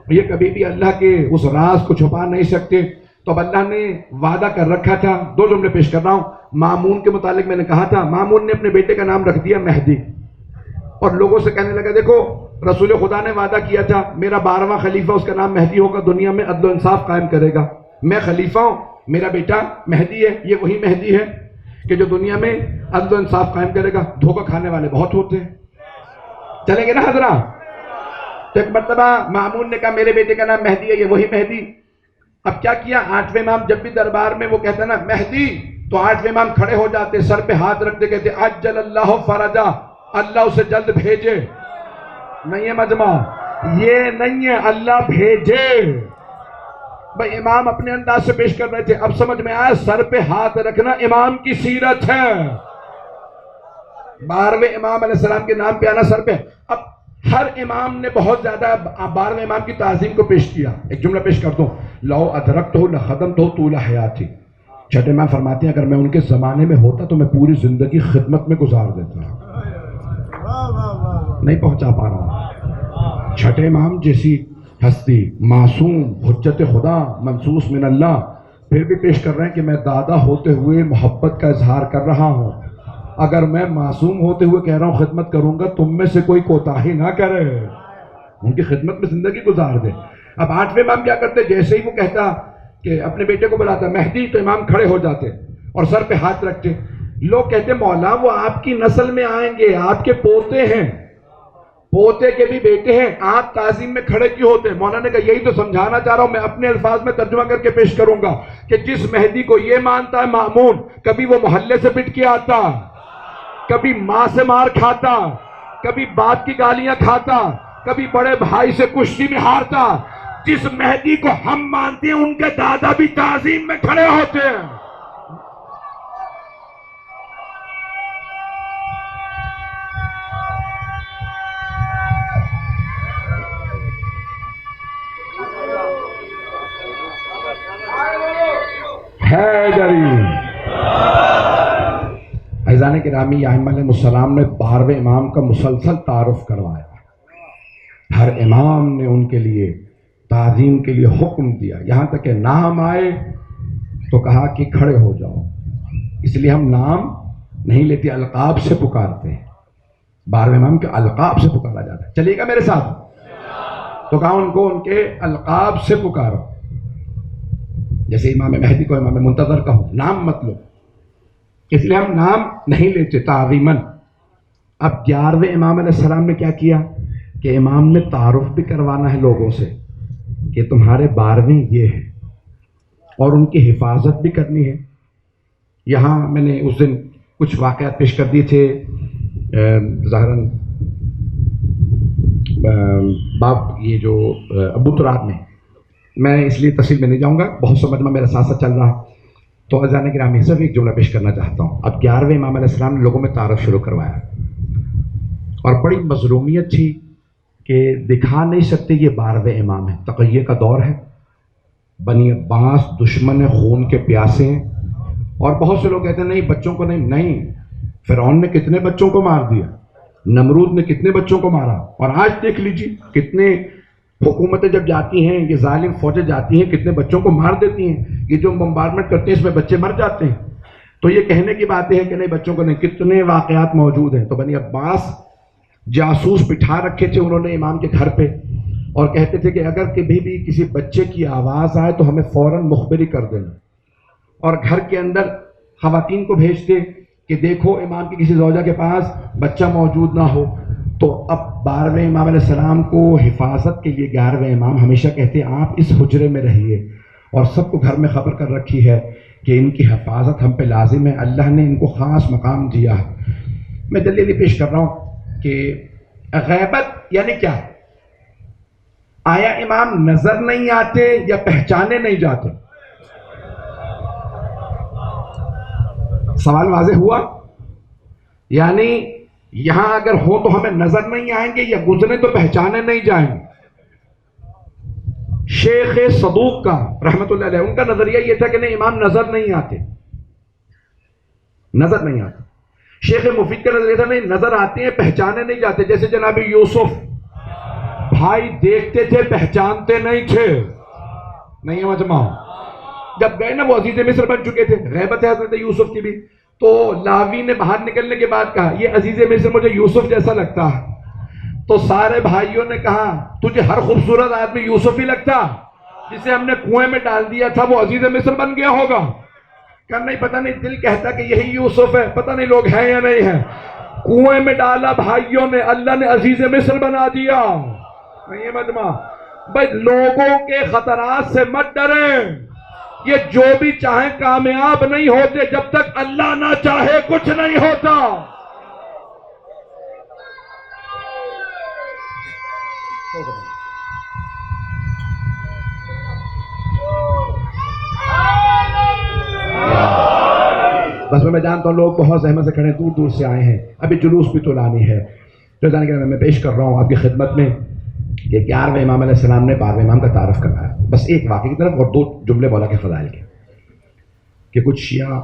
یہ کبھی بھی اللہ کے اس راز کو چھپا نہیں سکتے. تو اب اللہ نے وعدہ کر رکھا تھا. 2 جملے پیش کر رہا ہوں. مامون کے متعلق میں نے کہا تھا مامون نے اپنے بیٹے کا نام رکھ دیا مہدی، اور لوگوں سے کہنے لگا دیکھو رسول خدا نے وعدہ کیا تھا میرا 12واں خلیفہ اس کا نام مہدی ہوگا، دنیا میں عدل و انصاف قائم کرے گا. میں خلیفہ ہوں، میرا بیٹا مہدی ہے. یہ وہی مہدی ہے کہ جو دنیا میں عدل و انصاف قائم کرے گا. دھوکہ کھانے والے بہت ہوتے ہیں. چلیں گے نا حضرات؟ تو ایک مرتبہ مامون نے کہا میرے بیٹے کا نام مہدی ہے، یہ وہی مہدی. اب کیا کیا، 8ویں امام جب بھی دربار میں وہ کہتا نا مہدی، تو 8ویں امام کھڑے ہو جاتے، سر پہ ہاتھ رکھتے، کہتے عجل اللہ فرجا، اللہ اسے جلد بھیجے. نہیں ہے مجمع، یہ نہیں ہے، اللہ بھیجے. بھائی امام اپنے انداز سے پیش کر رہے تھے. اب سمجھ میں آیا سر پہ ہاتھ رکھنا امام کی سیرت ہے. 12ویں امام علیہ السلام کے نام پہ آنا سر پہ. اب ہر امام نے بہت زیادہ 12ویں امام کی تعظیم کو پیش کیا. ایک جملہ پیش کرتا ہوں، لو ادرکتہ لخدمتہ طول حیاتی. چھٹے امام فرماتے ہیں اگر میں ان کے زمانے میں ہوتا تو میں پوری زندگی خدمت میں گزار دیتا. نہیں پہنچا پا رہا ہوں. چھٹے امام جیسی ہستی، معصوم، حجت خدا، منصوص من اللہ، پھر بھی پیش کر رہے ہیں کہ میں دادا ہوتے ہوئے محبت کا اظہار کر رہا ہوں. اگر میں معصوم ہوتے ہوئے کہہ رہا ہوں خدمت کروں گا، تم میں سے کوئی کوتاہی نہ کرے، ان کی خدمت میں زندگی گزار دے. اب 8ویں امام کیا کرتے، جیسے ہی وہ کہتا کہ اپنے بیٹے کو بلاتا مہدی، تو امام کھڑے ہو جاتے اور سر پہ ہاتھ رکھتے. لوگ کہتے مولا وہ آپ کی نسل میں آئیں گے، آپ کے پوتے ہیں، پوتے کے بھی بیٹے ہیں، آپ تعظیم میں کھڑے کیوں ہوتے ہیں؟ مولانا نے کہا یہی تو سمجھانا چاہ رہا ہوں. میں اپنے الفاظ میں ترجمہ کر کے پیش کروں گا کہ جس مہدی کو یہ مانتا ہے مامون، کبھی وہ محلے سے پٹ کے آتا، کبھی ماں سے مار کھاتا، کبھی باپ کی گالیاں کھاتا، کبھی بڑے بھائی سے کشتی میں ہارتا. جس مہدی کو ہم مانتے ہیں ان کے دادا بھی تعظیم میں کھڑے ہوتے ہیں. عزیزان گرامی، ائمہ علیہ السلام نے 12ویں امام کا مسلسل تعارف کروایا. ہر امام نے ان کے لیے تعظیم کے لیے حکم دیا. یہاں تک کہ نام آئے تو کہا کہ کھڑے ہو جاؤ. اس لیے ہم نام نہیں لیتے، القاب سے پکارتے ہیں. 12ویں امام کے القاب سے پکارا جاتا ہے. چلیے گا میرے ساتھ؟ تو کہا ان کو ان کے القاب سے پکارو. جیسے امام مہدی کو امام منتظر کہو، نام مت لو. اس لیے ہم نام نہیں لیتے تعظیماً. اب 11ویں امام علیہ السلام نے کیا کیا کہ امام نے تعارف بھی کروانا ہے لوگوں سے کہ تمہارے 12ویں یہ ہے، اور ان کی حفاظت بھی کرنی ہے. یہاں میں نے اس دن کچھ واقعات پیش کر دیے تھے ظاہراً باب یہ جو ابو تراب میں اس لیے تفصیل میں نہیں جاؤں گا، بہت سا مجمع میرا ساتھ ساتھ چل رہا. تو عزیزان گرامی صرف ایک جملہ پیش کرنا چاہتا ہوں. اب 11ویں امام علیہ السلام نے لوگوں میں تعارف شروع کروایا، اور بڑی مظلومیت تھی کہ دکھا نہیں سکتے یہ 12ویں امام ہیں. تقیہ کا دور ہے، بنی عباس دشمن خون کے پیاسے ہیں. اور بہت سے لوگ کہتے ہیں نہیں بچوں کو نہیں. فرعون نے کتنے بچوں کو مار دیا، نمرود نے کتنے بچوں کو مارا. اور آج دیکھ لیجیے کتنے حکومتیں جب جاتی ہیں، یہ ظالم فوجیں جاتی ہیں، کتنے بچوں کو مار دیتی ہیں. یہ جو بمبارڈمنٹ کرتے ہیں اس میں بچے مر جاتے ہیں. تو یہ کہنے کی باتیں ہیں کہ نہیں بچوں کو نہیں. کتنے واقعات موجود ہیں. تو بنی عباس جاسوس بٹھا رکھے تھے انہوں نے امام کے گھر پہ، اور کہتے تھے کہ اگر کبھی بھی کسی بچے کی آواز آئے تو ہمیں فوراً مخبری کر دینا. اور گھر کے اندر خواتین کو بھیجتے کہ دیکھو امام کی کسی زوجہ کے پاس بچہ موجود نہ ہو. تو اب 12ویں امام علیہ السلام کو حفاظت کے لیے 11ویں امام ہمیشہ کہتے ہیں آپ اس حجرے میں رہیے، اور سب کو گھر میں خبر کر رکھی ہے کہ ان کی حفاظت ہم پہ لازم ہے، اللہ نے ان کو خاص مقام دیا ہے. میں دلیل پیش کر رہا ہوں کہ غیبت یعنی کیا؟ آیا امام نظر نہیں آتے یا پہچانے نہیں جاتے؟ سوال واضح ہوا؟ یعنی یہاں اگر ہو تو ہمیں نظر نہیں آئیں گے، یا گزرے تو پہچانے نہیں جائیں گے. شیخ صدوق کا رحمت اللہ علیہ ان کا نظریہ یہ تھا کہ نہیں امام نظر نہیں آتے، نظر نہیں آتے. شیخ مفید کا نظریہ تھا نہیں نظر آتے ہیں پہچانے نہیں جاتے. جیسے جناب یوسف بھائی دیکھتے تھے پہچانتے نہیں تھے. نہیں ہے مجمع. جب گئے نا وہ عزیز مصر بن چکے تھے, غیبت ہے حضرت یوسف کی بھی, تو لاوی نے باہر نکلنے کے بعد کہا یہ عزیز مصر مجھے یوسف جیسا لگتا ہے. تو سارے بھائیوں نے کہا تجھے ہر خوبصورت آدمی یوسف ہی لگتا, جسے ہم نے کنویں میں ڈال دیا تھا وہ عزیز مصر بن گیا ہوگا. کہ نہیں پتہ نہیں, دل کہتا کہ یہی یوسف ہے, پتہ نہیں لوگ ہیں یا نہیں ہیں. کنویں میں ڈالا بھائیوں نے, اللہ نے عزیز مصر بنا دیا. نہیں مجمع بھائی لوگوں کے خطرات سے مت ڈریں, یہ جو بھی چاہیں کامیاب نہیں ہوتے, جب تک اللہ نہ چاہے کچھ نہیں ہوتا. بس میں جانتا ہوں لوگ بہت زحمت سے کھڑے دور دور سے آئے ہیں, ابھی جلوس بھی تو لانی ہے. جو جانے کے میں پیش کر رہا ہوں آپ کی خدمت میں کہ 11ویں امام علیہ السلام نے 12ویں امام کا تعارف کروایا. بس ایک واقعے کی طرف اور 2 جملے مولا کے فضائل کے, کہ کچھ شیعہ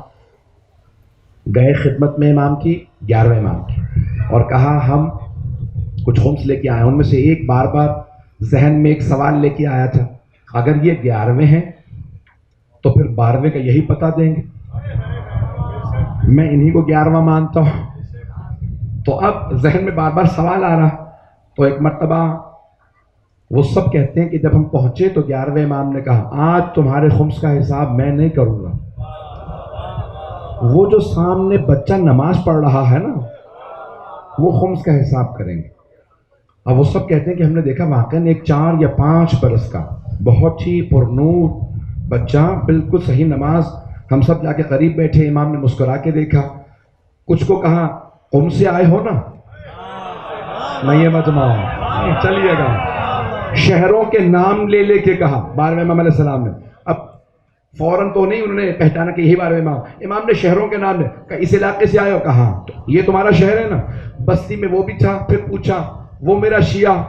گئے خدمت میں امام کی 11ویں امام کی اور کہا ہم کچھ خمس لے کے آئے. ان میں سے ایک بار بار ذہن میں ایک سوال لے کے آیا تھا, اگر یہ 11ویں ہیں تو پھر 12ویں کا یہی پتہ دیں گے, میں انہی کو 11واں مانتا ہوں. تو اب ذہن میں بار بار سوال آ رہا. تو ایک مرتبہ وہ سب کہتے ہیں کہ جب ہم پہنچے تو 11ویں امام نے کہا آج تمہارے خمس کا حساب میں نہیں کروں گا. وہ جو سامنے بچہ نماز پڑھ رہا ہے نا وہ خمس کا حساب کریں گے. اب وہ سب کہتے ہیں کہ ہم نے دیکھا واقعاً ایک 4 یا 5 برس کا بہت ہی پرنور بچہ, بالکل صحیح نماز. ہم سب جا کے قریب بیٹھے, امام نے مسکرا کے دیکھا, کچھ کو کہا قم سے آئے ہو نا, نہیں ہے مجمع, چلیے گا. شہروں کے نام لے لے کے کہا 12ویں امام علیہ السلام نے. اب فوراً تو نہیں انہوں نے پہچانا کہ یہی 12ویں امام. امام نے شہروں کے نام لے کہا اس علاقے سے آئے ہو, کہا تو یہ تمہارا شہر ہے نا. بستی میں وہ بھی تھا, پھر پوچھا وہ میرا شیعہ,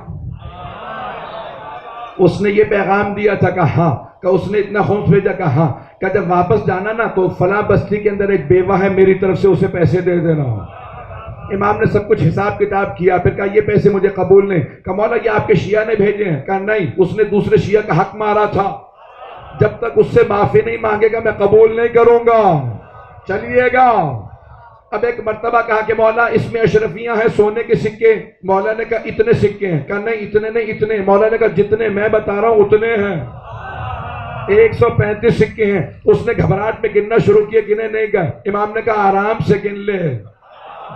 اس نے یہ پیغام دیا تھا, کہا ہاں. کہ اس نے اتنا خمس بھیجا, کہا ہاں. کہ جب واپس جانا نا تو فلاں بستی کے اندر ایک بیوہ ہے میری طرف سے, اسے پیسے دے دینا. امام نے سب کچھ حساب کتاب کیا, پھر کہا یہ پیسے مجھے قبول نہیں. کہا مولا یہ آپ کے شیعہ نے بھیجے ہیں. کہا نہیں, اس نے دوسرے شیعہ کا حق مارا تھا, جب تک اس سے معافی نہیں مانگے گا میں قبول نہیں کروں گا. چلیے گا. اب ایک مرتبہ کہا کہ مولا اس میں اشرفیاں ہیں سونے کے سکے. مولا نے کہا اتنے سکے ہیں. کہا نہیں اتنے نہیں اتنے. مولا نے کہا جتنے میں بتا رہا ہوں اتنے ہیں. 135 سکے ہیں. اس نے گھبراہٹ میں گننا شروع کیا, گنے نہیں گئے. امام نے کہا آرام سے گن لے,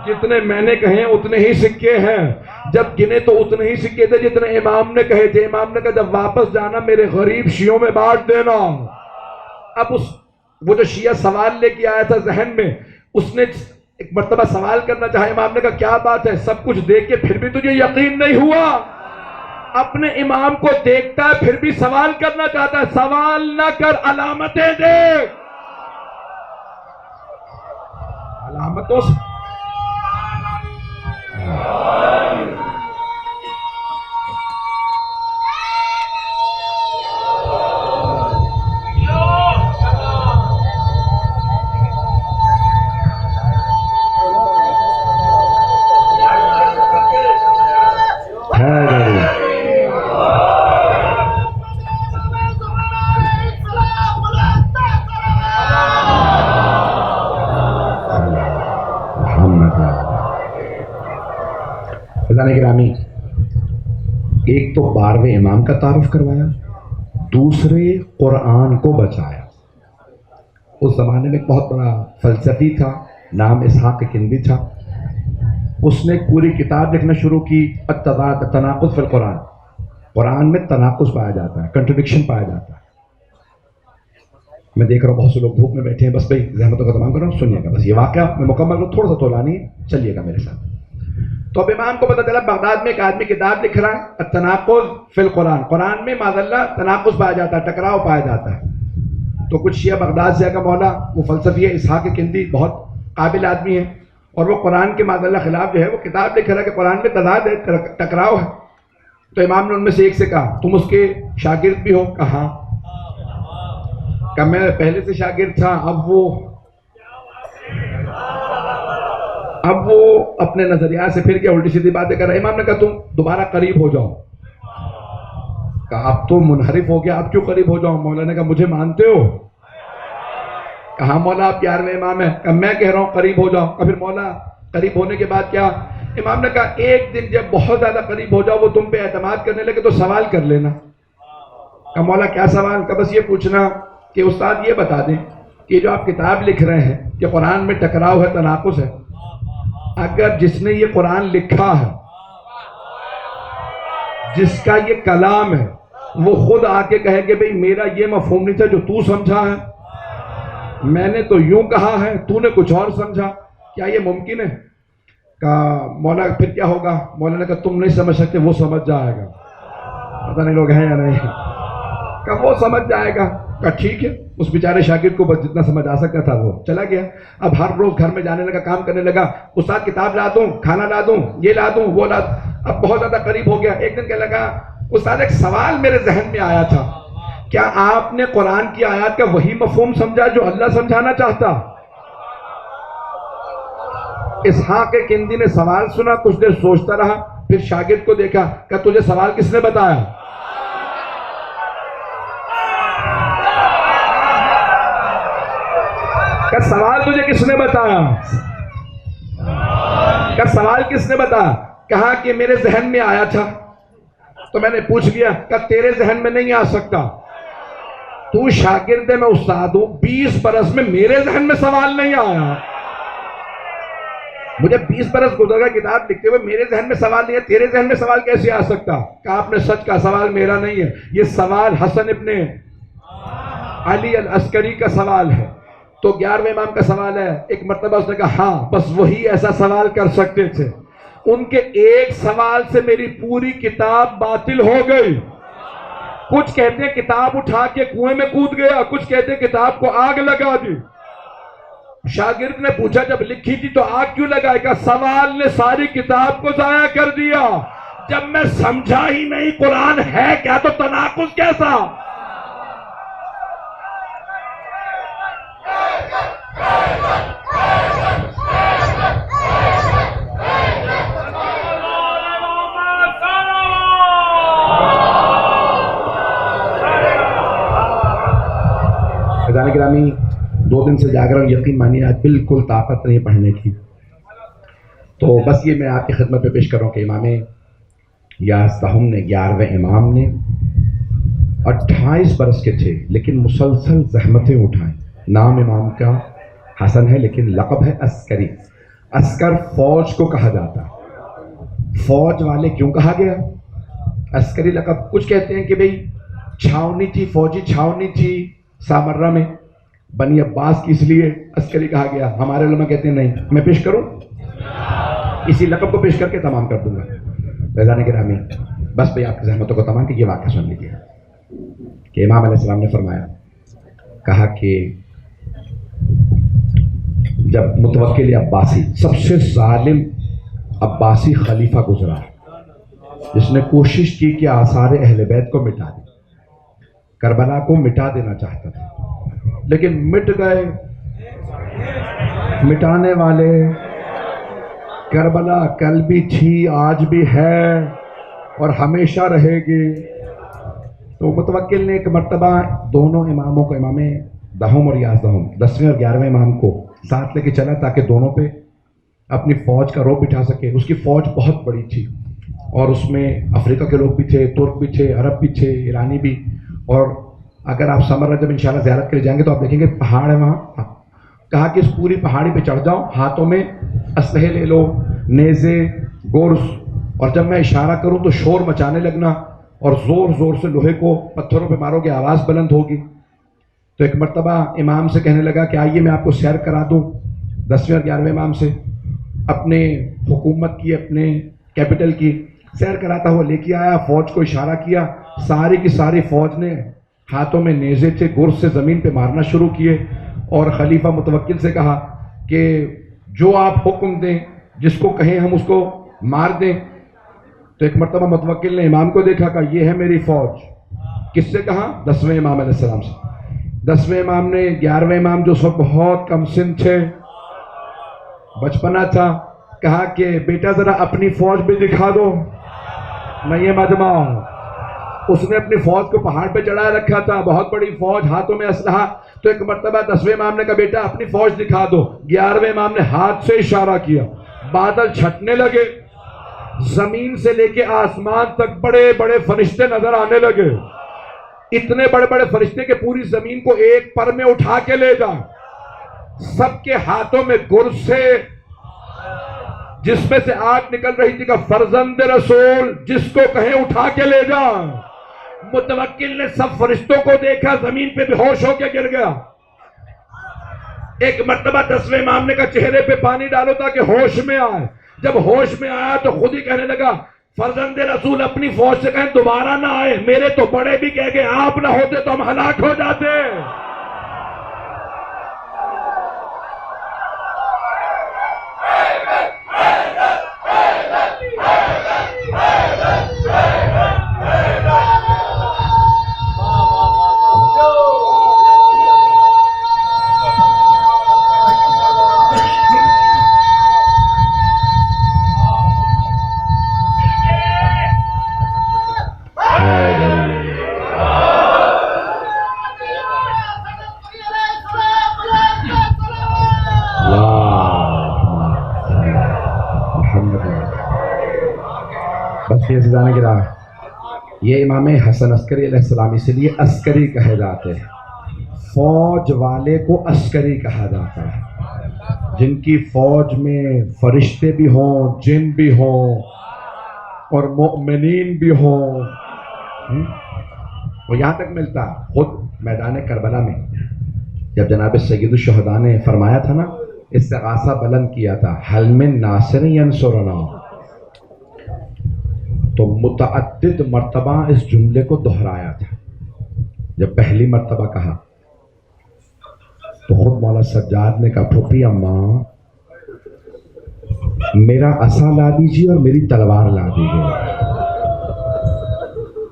جتنے میں نے کہے اتنے ہی سکے ہیں. جب گنے تو اتنے ہی سکے تھے جتنے امام نے کہے تھے. امام نے کہا جب واپس جانا میرے غریب شیعوں میں بانٹ دینا. اب وہ جو شیعہ سوال لے کے آیا تھا ذہن میں, اس نے ایک مرتبہ سوال کرنا چاہا. امام نے کہا کیا بات ہے, سب کچھ دیکھ کے پھر بھی تجھے یقین نہیں ہوا. اپنے امام کو دیکھتا ہے پھر بھی سوال کرنا چاہتا ہے. سوال نہ کر, علامتیں دیکھ. علامتوں سے گرامی, ایک تو 12ویں امام کا تعارف کروایا, دوسرے قرآن کو بچایا. اس زمانے میں ایک بہت بڑا فلسفی تھا, نام اسحاق کندی تھا. اس نے پوری کتاب لکھنا شروع کی, التناقض فی القرآن. قرآن میں تناقض پایا جاتا ہے, کنٹرڈکشن پایا جاتا ہے. میں دیکھ رہا ہوں بہت سے لوگ دھوپ میں بیٹھے ہیں. بس بھائی زحمتوں کا تمام کر رہا ہوں, سنیے گا. بس یہ واقعہ میں مکمل کو تھوڑا سا تولانی ہے, چلیے گا میرے ساتھ. تو اب امام کو پتہ چلا بغداد میں ایک آدمی کتاب لکھ رہا ہے, التناقض فی القرآن. قرآن میں معاذ اللہ تناقض پایا جاتا ہے, ٹکراؤ پایا جاتا ہے. تو کچھ شیعہ بغداد سے آگا, مولا وہ فلسفی ہے اسحاق کندی, بہت قابل آدمی ہے, اور وہ قرآن کے معاذ اللہ خلاف جو ہے وہ کتاب لکھ رہا ہے کہ قرآن میں تضاد ہے, ٹکراؤ ہے. تو امام نے ان میں سے ایک سے کہا تم اس کے شاگرد بھی ہو؟ کہا کہ میں پہلے سے شاگرد تھا, اب وہ اب وہ اپنے نظریات سے پھر کیا الٹی سیدھی باتیں کر رہے. امام نے کہا تم دوبارہ قریب ہو جاؤ. کہا اب تو منحرف ہو گیا, اب کیوں قریب ہو جاؤں؟ مولا نے کہا مجھے مانتے ہو؟ کہا مولا آپ 11ویں امام ہیں. کہا میں کہہ رہا ہوں قریب ہو جاؤ. کہا پھر مولا قریب ہونے کے بعد کیا؟ امام نے کہا ایک دن جب بہت زیادہ قریب ہو جاؤ, وہ تم پہ اعتماد کرنے لگے تو سوال کر لینا. کہا مولا کیا سوال؟ کہا بس یہ پوچھنا کہ استاد یہ بتا دیں کہ جو آپ کتاب لکھ رہے ہیں کہ قرآن میں ٹکراؤ ہے, تناقض ہے, اگر جس نے یہ قرآن لکھا ہے, جس کا یہ کلام ہے, وہ خود آ کے کہے کہ بھئی میرا یہ مفہوم نہیں تھا جو تو سمجھا ہے, میں نے تو یوں کہا ہے, تو نے کچھ اور سمجھا, کیا یہ ممکن ہے؟ کہا مولا پھر کیا ہوگا؟ مولا نے کہا تم نہیں سمجھ سکتے, وہ سمجھ جائے گا. پتہ نہیں لوگ ہیں یا نہیں. کہا وہ سمجھ جائے گا. کہا ٹھیک ہے. اس بیچارے شاگرد کو بس جتنا سمجھ آ سکتا تھا وہ چلا گیا. اب ہر روز گھر میں جانے لگا, کام کرنے لگا, استاد کتاب لا دوں, کھانا لا دوں, یہ لا دوں, وہ لا دوں. اب بہت زیادہ قریب ہو گیا. ایک دن کہنے لگا استاد ایک سوال میرے ذہن میں آیا تھا, کیا آپ نے قرآن کی آیات کا وہی مفہوم سمجھا جو اللہ سمجھانا چاہتا؟ اسحاق کندی نے سوال سنا, کچھ دیر سوچتا رہا, پھر شاگرد کو دیکھا, کہ تجھے سوال کس نے بتایا؟ کہ سوال تجھے کس نے بتایا؟ کہ سوال کس نے بتایا؟ کہا کہ میرے ذہن میں آیا تھا تو میں نے پوچھ لیا. کہ تیرے ذہن میں نہیں آ سکتا, تو شاگرد ہے, میں استاد ہوں, 20 برس میں میرے ذہن میں سوال نہیں آیا. مجھے 20 برس گزر گئے کتاب لکھتے ہوئے, میرے ذہن میں سوال نہیں ہے, تیرے ذہن میں سوال کیسے آ سکتا؟ کہا آپ نے سچ کا سوال میرا نہیں ہے, یہ سوال حسن ابن علی العسکری کا سوال ہے. تو 11ویں امام کا سوال ہے. ایک مرتبہ اس نے کہا ہاں بس وہی ایسا سوال کر سکتے تھے. ان کے ایک سوال سے میری پوری کتاب باطل ہو گئی. کچھ کہتے ہیں کتاب اٹھا کے کنویں میں کود گیا, کچھ کہتے ہیں کتاب کو آگ لگا دی. شاگرد نے پوچھا جب لکھی تھی تو آگ کیوں لگائے گا؟ سوال نے ساری کتاب کو ضائع کر دیا. جب میں سمجھا ہی نہیں قرآن ہے کیا تو تناقض کیسا؟ گرامی 2 دن سے جاگ رہا ہوں, یقین مانیے آج بالکل طاقت نہیں پڑھنے کی. تو بس یہ میں آپ کی خدمت پہ پیش کر رہا ہوں کہ امام یازدہم نے 11ویں امام نے 28 برس کے تھے لیکن مسلسل زحمتیں اٹھائیں. نام امام کا حسن ہے لیکن لقب ہے عسکری. عسکر فوج کو کہا جاتا. فوج والے کیوں کہا گیا عسکری لقب؟ کچھ کہتے ہیں کہ بھئی چھاونی تھی, فوجی چھاونی تھی سامرہ میں, بنی عباس کی, اس لیے عسکری کہا گیا. ہمارے علماء کہتے ہیں نہیں. میں پیش کروں, اسی لقب کو پیش کر کے تمام کر دوں گا. رضان گرامی بس بھئی آپ کی زحمتوں کو تمام, کہ یہ واقعہ سن لیجیے کہ امام علیہ السلام نے فرمایا, کہا کہ جب متوکل عباسی, سب سے ظالم عباسی خلیفہ گزرا جس نے کوشش کی کہ آثار اہل بیت کو مٹا دے, کربلا کو مٹا دینا چاہتا تھا لیکن مٹ گئے. مٹانے والے کربلا کل بھی تھی, آج بھی ہے اور ہمیشہ رہے گی. تو متوکل نے ایک مرتبہ دونوں اماموں کو, امام دہم اور یازدہم, 10ویں اور 11ویں امام کو ساتھ لے کے چلا تاکہ دونوں پہ اپنی فوج کا رعب بٹھا سکے. اس کی فوج بہت بڑی تھی اور اس میں افریقہ کے لوگ بھی تھے, ترک بھی تھے, عرب بھی تھے, ایرانی بھی. اور اگر آپ سمرہ جب انشاءاللہ زیارت کے لیے جائیں گے تو آپ دیکھیں گے پہاڑ ہے وہاں. کہا کہ اس پوری پہاڑی پہ چڑھ جاؤ, ہاتھوں میں اسلحے لے لو, نیزے, گرز, اور جب میں اشارہ کروں تو شور مچانے لگنا اور زور زور سے لوہے کو پتھروں پہ مارو گے, آواز بلند ہوگی. تو ایک مرتبہ امام سے کہنے لگا کہ آئیے میں آپ کو سیر کرا دوں. 10ویں اور 11ویں امام سے اپنے حکومت کی, اپنے کیپٹل کی سیر کراتا ہوا لے کے آیا. فوج کو اشارہ کیا, ساری کی ساری فوج نے ہاتھوں میں نیزے تھے, گرز سے زمین پہ مارنا شروع کیے. اور خلیفہ متوکل سے کہا کہ جو آپ حکم دیں, جس کو کہیں ہم اس کو مار دیں. تو ایک مرتبہ متوکل نے امام کو دیکھا, کہا یہ ہے میری فوج. کس سے کہا؟ 10ویں امام علیہ السلام سے. 10ویں امام نے 11ویں امام جو اس وقت بہت کم سن تھے, بچپنا تھا, کہا کہ بیٹا ذرا اپنی فوج بھی دکھا دو. میں یہ مجمع ہوں. اس نے اپنی فوج کو پہاڑ پہ چڑھا رکھا تھا، بہت بڑی فوج، ہاتھوں میں اسلحہ. تو ایک مرتبہ 10ویں امام نے کہا بیٹا اپنی فوج دکھا دو. 11ویں امام نے ہاتھ سے اشارہ کیا، بادل چھٹنے لگے، زمین سے لے کے آسمان تک بڑے بڑے فرشتے نظر آنے لگے. اتنے بڑے بڑے فرشتے کہ پوری زمین کو ایک پر میں اٹھا کے لے جائیں. سب کے ہاتھوں میں گرسے جس میں سے آگ نکل رہی تھی کہ فرزند رسول جس کو کہیں اٹھا کے لے جائیں. متوکل نے سب فرشتوں کو دیکھا، زمین پہ بے ہوش ہو کے گر گیا. ایک مرتبہ 10ویں امام نے کہا چہرے پہ پانی ڈالو تاکہ ہوش میں آئے. جب ہوش میں آیا تو خود ہی کہنے لگا فرزند رسول اپنی فوج سے کہیں دوبارہ نہ آئے، میرے تو بڑے بھی کہہ گئے آپ نہ ہوتے تو ہم ہلاک ہو جاتے. بس یہ سجانے کی راہ. یہ امام حسن عسکری علیہ السلام اس لیے عسکری کہے جاتے ہیں. فوج والے کو عسکری کہا جاتا ہے. جن کی فوج میں فرشتے بھی ہوں، جن بھی ہوں اور مؤمنین بھی ہوں. وہ یہاں تک ملتا خود میدان کربلا میں جب جناب سید الشہداء نے فرمایا تھا نا، استغاثہ بلند کیا تھا، حل من ناصر ینصرنا، تو متعدد مرتبہ اس جملے کو دہرایا تھا. جب پہلی مرتبہ کہا تو خود مولا سجاد نے کہا پھوپھی اماں میرا عصا لا دیجیے اور میری تلوار لا دیجیے.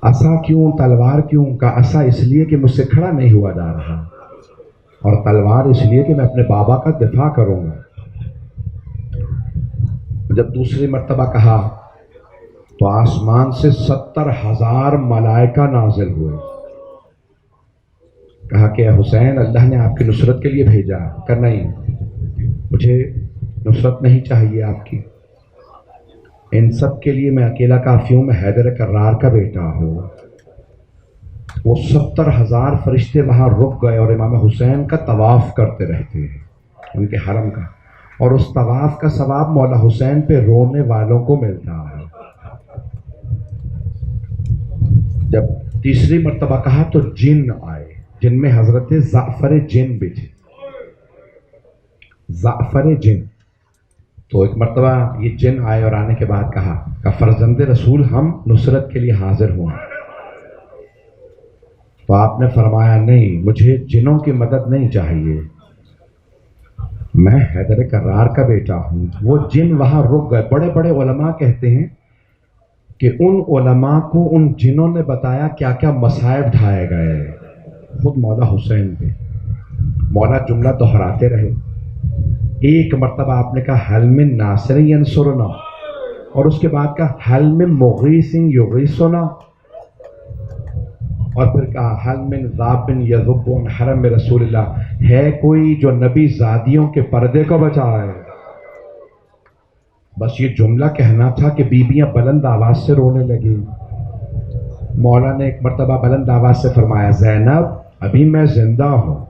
عصا کیوں، تلوار کیوں؟ کا عصا اس لیے کہ مجھ سے کھڑا نہیں ہوا جا رہا، اور تلوار اس لیے کہ میں اپنے بابا کا دفاع کروں گا. جب دوسری مرتبہ کہا تو آسمان سے 70,000 ملائکہ نازل ہوئے. کہا کہ حسین اللہ نے آپ کی نصرت کے لیے بھیجا. کہ نہیں، مجھے نصرت نہیں چاہیے آپ کی، ان سب کے لیے میں اکیلا کافی ہوں، میں حیدر کرار کا بیٹا ہوں. وہ 70,000 فرشتے وہاں رک گئے اور امام حسین کا طواف کرتے رہتے ہیں، ان کے حرم کا، اور اس طواف کا ثواب مولا حسین پہ رونے والوں کو ملتا ہے. جب تیسری مرتبہ کہا تو جن آئے، جن میں حضرت جعفر جن بھی تھے. جعفر جن، تو ایک مرتبہ یہ جن آئے اور آنے کے بعد کہا کہ فرزند رسول ہم نصرت کے لیے حاضر ہوئے. تو آپ نے فرمایا نہیں، مجھے جنوں کی مدد نہیں چاہیے، میں حیدر کرار کا بیٹا ہوں. وہ جن وہاں رک گئے. بڑے بڑے علماء کہتے ہیں کہ ان علماء کو ان جنوں نے بتایا کیا کیا مصائب ڈھائے گئے خود مولا حسین پہ. مولا جملہ دہراتے رہے. ایک مرتبہ آپ نے کہا حل من ناصر ینصرنا، اور اس کے بعد کہا حل من مغیث یغیثنا، اور پھر کہا حل من ذاب یذب عن حرم رسول اللہ، ہے کوئی جو نبی زادیوں کے پردے کو بچائے. بس یہ جملہ کہنا تھا کہ بیویاں بلند آواز سے رونے لگی. مولا نے ایک مرتبہ بلند آواز سے فرمایا زینب ابھی میں زندہ ہوں.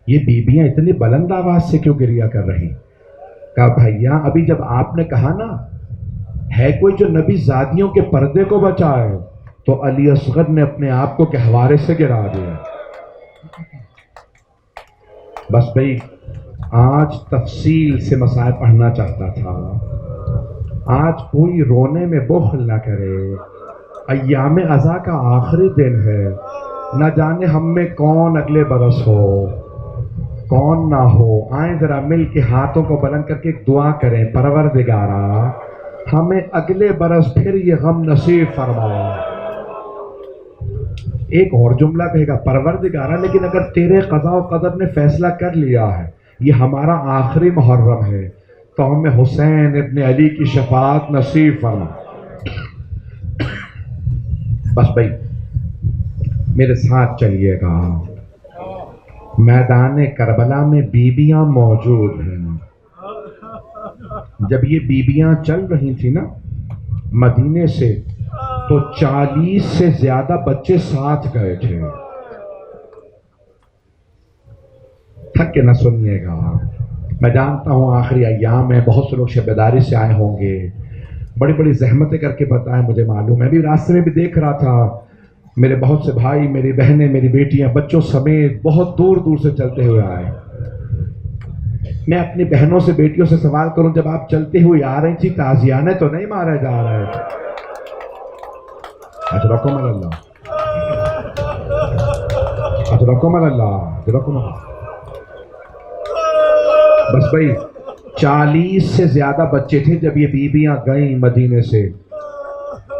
یہ بیویاں اتنی بلند آواز سے کیوں گریہ کر رہی؟ کہا بھیا ابھی جب آپ نے کہا نا ہے کوئی جو نبی زادیوں کے پردے کو بچائے، تو علی اصغر نے اپنے آپ کو گہوارے سے گرا دیا. بس بھائی آج تفصیل سے مسائل پڑھنا چاہتا تھا. آج کوئی رونے میں بخل نہ کرے. ایام عزا کا آخری دن ہے، نہ جانے ہم میں کون اگلے برس ہو کون نہ ہو. آئیں ذرا مل کے ہاتھوں کو بلند کر کے ایک دعا کریں، پروردگارا ہمیں اگلے برس پھر یہ غم نصیب فرما. ایک اور جملہ کہے گا پروردگارا لیکن اگر تیرے قضاء و قدر نے فیصلہ کر لیا ہے یہ ہمارا آخری محرم ہے، تو ہمیں حسین ابن علی کی شفاعت نصیب فرما۔ بس بھائی میرے ساتھ چلیے گا، میدان کربلا میں بیبیاں موجود ہیں۔ جب یہ بیبیاں چل رہی تھی نا مدینے سے، تو 40 سے زیادہ بچے ساتھ گئے تھے۔ تھک کے نہ سنیے گا، میں جانتا ہوں آخری ایام میں بہت سے لوگ شبیداری سے آئے ہوں گے، بڑی بڑی زحمتیں کر کے بتائیں، مجھے معلوم ہے۔ میں بھی راستے میں بھی دیکھ رہا تھا، میرے بہت سے بھائی، میری بہنیں، میری بیٹیاں، بچوں سمیت بہت دور دور سے چلتے ہوئے آئے۔ میں اپنی بہنوں سے، بیٹیوں سے سوال کروں، جب آپ چلتے ہوئے آ رہی تھی تازیانے تو نہیں مارے جا رہے تھے؟ اجرکم اللہ، اجرکم اللہ، اجرکم اللہ۔ بس بھائی 40 سے زیادہ بچے تھے جب یہ بیبیاں گئیں مدینے سے۔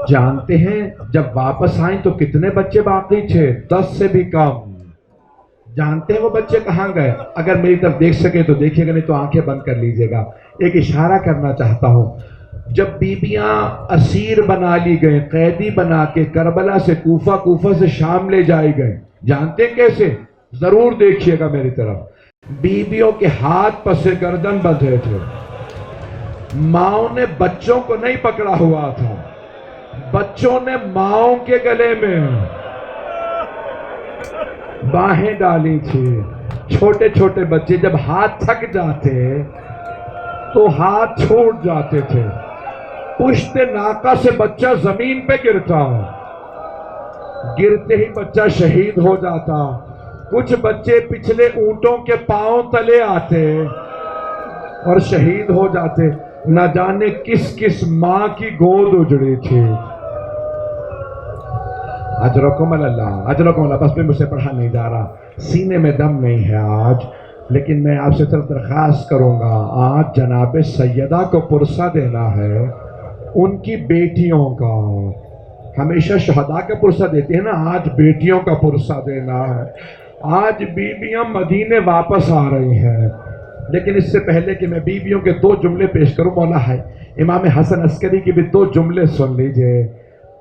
جانتے ہیں جب واپس آئیں تو کتنے بچے باقی تھے؟ 10 سے بھی کم۔ جانتے ہیں وہ بچے کہاں گئے؟ اگر میری طرف دیکھ سکے تو دیکھیے گا، نہیں تو آنکھیں بند کر لیجیے گا۔ ایک اشارہ کرنا چاہتا ہوں، جب بیبیاں اسیر بنا لی گئیں، قیدی بنا کے کربلا سے کوفہ، کوفہ سے شام لے جائی گئیں، جانتے ہیں کیسے؟ ضرور دیکھیے گا میری طرف۔ بیبیوں کے ہاتھ پس گردن بندھے تھے، ماؤں نے بچوں کو نہیں پکڑا ہوا تھا، بچوں نے ماؤں کے گلے میں باہیں ڈالی تھی۔ چھوٹے چھوٹے بچے جب ہاتھ تھک جاتے تو ہاتھ چھوٹ جاتے تھے، پشت ناکہ سے بچہ زمین پہ گرتا، گرتے ہی بچہ شہید ہو جاتا۔ کچھ بچے پچھلے اونٹوں کے پاؤں تلے آتے اور شہید ہو جاتے۔ نہ جانے کس کس ماں کی گود اجڑی تھی۔ اجرکم اللہ، اجرکم اللہ۔ بس میں مجھ سے پڑھا نہیں جا رہا، سینے میں دم نہیں ہے آج، لیکن میں آپ سے صرف درخواست کروں گا، آج جناب سیدہ کو پرسہ دینا ہے، ان کی بیٹیوں کا۔ ہمیشہ شہداء کا پرسہ دیتے ہیں نا، آج بیٹیوں کا پرسہ دینا ہے۔ آج بیبیاں مدینے واپس آ رہی ہیں، لیکن اس سے پہلے کہ میں بیبیوں کے 2 جملے پیش کروں، مولا ہے امام حسن عسکری کی بھی 2 جملے سن لیجئے۔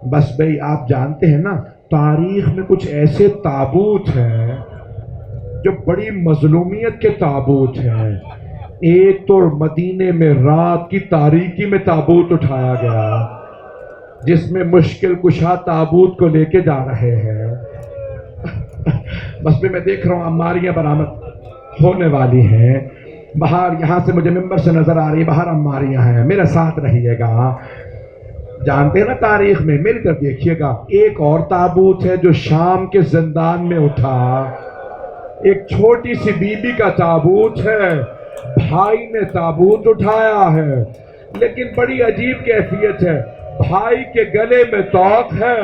بس بھئی آپ جانتے ہیں نا، تاریخ میں کچھ ایسے تابوت ہیں جو بڑی مظلومیت کے تابوت ہیں۔ ایک تو مدینے میں رات کی تاریکی میں تابوت اٹھایا گیا، جس میں مشکل کشا تابوت کو لے کے جا رہے ہیں۔ بس میں دیکھ رہا ہوں عماریاں برآمد ہونے والی ہیں، باہر یہاں سے مجھے ممبر سے نظر آ رہی ہے، باہر عماریاں ہیں، میرے ساتھ رہیے گا۔ جانتے ہیں نا تاریخ میں، میری طرف دیکھیے گا، ایک اور تابوت ہے جو شام کے زندان میں اٹھا، ایک چھوٹی سی بیوی کا تابوت ہے، بھائی نے تابوت اٹھایا ہے، لیکن بڑی عجیب کیفیت ہے، بھائی کے گلے میں توق ہے،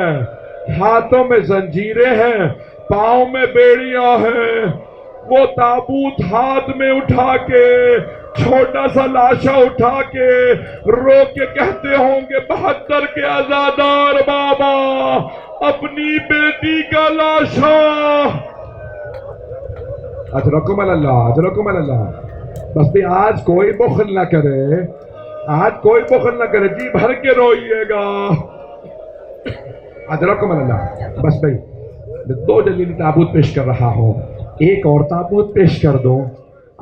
ہاتھوں میں زنجیریں ہیں، پاؤں میں بیڑیاں ہیں۔ وہ تابوت ہاتھ میں اٹھا کے، چھوٹا سا لاشا اٹھا کے رو کے کہتے ہوں گے 72 کے عزادار بابا، اپنی بیٹی کا لاشا۔ اجرکم اللہ، اجرکم اللہ۔ بس بھی آج کوئی بخل نہ کرے، آج کوئی بخل نہ کرے، جی بھر کے روئیے گا۔ اجرکم اللہ۔ بس بھائی 2 جلیلی تابوت پیش کر رہا ہوں، ایک اور تابوت پیش کر دو۔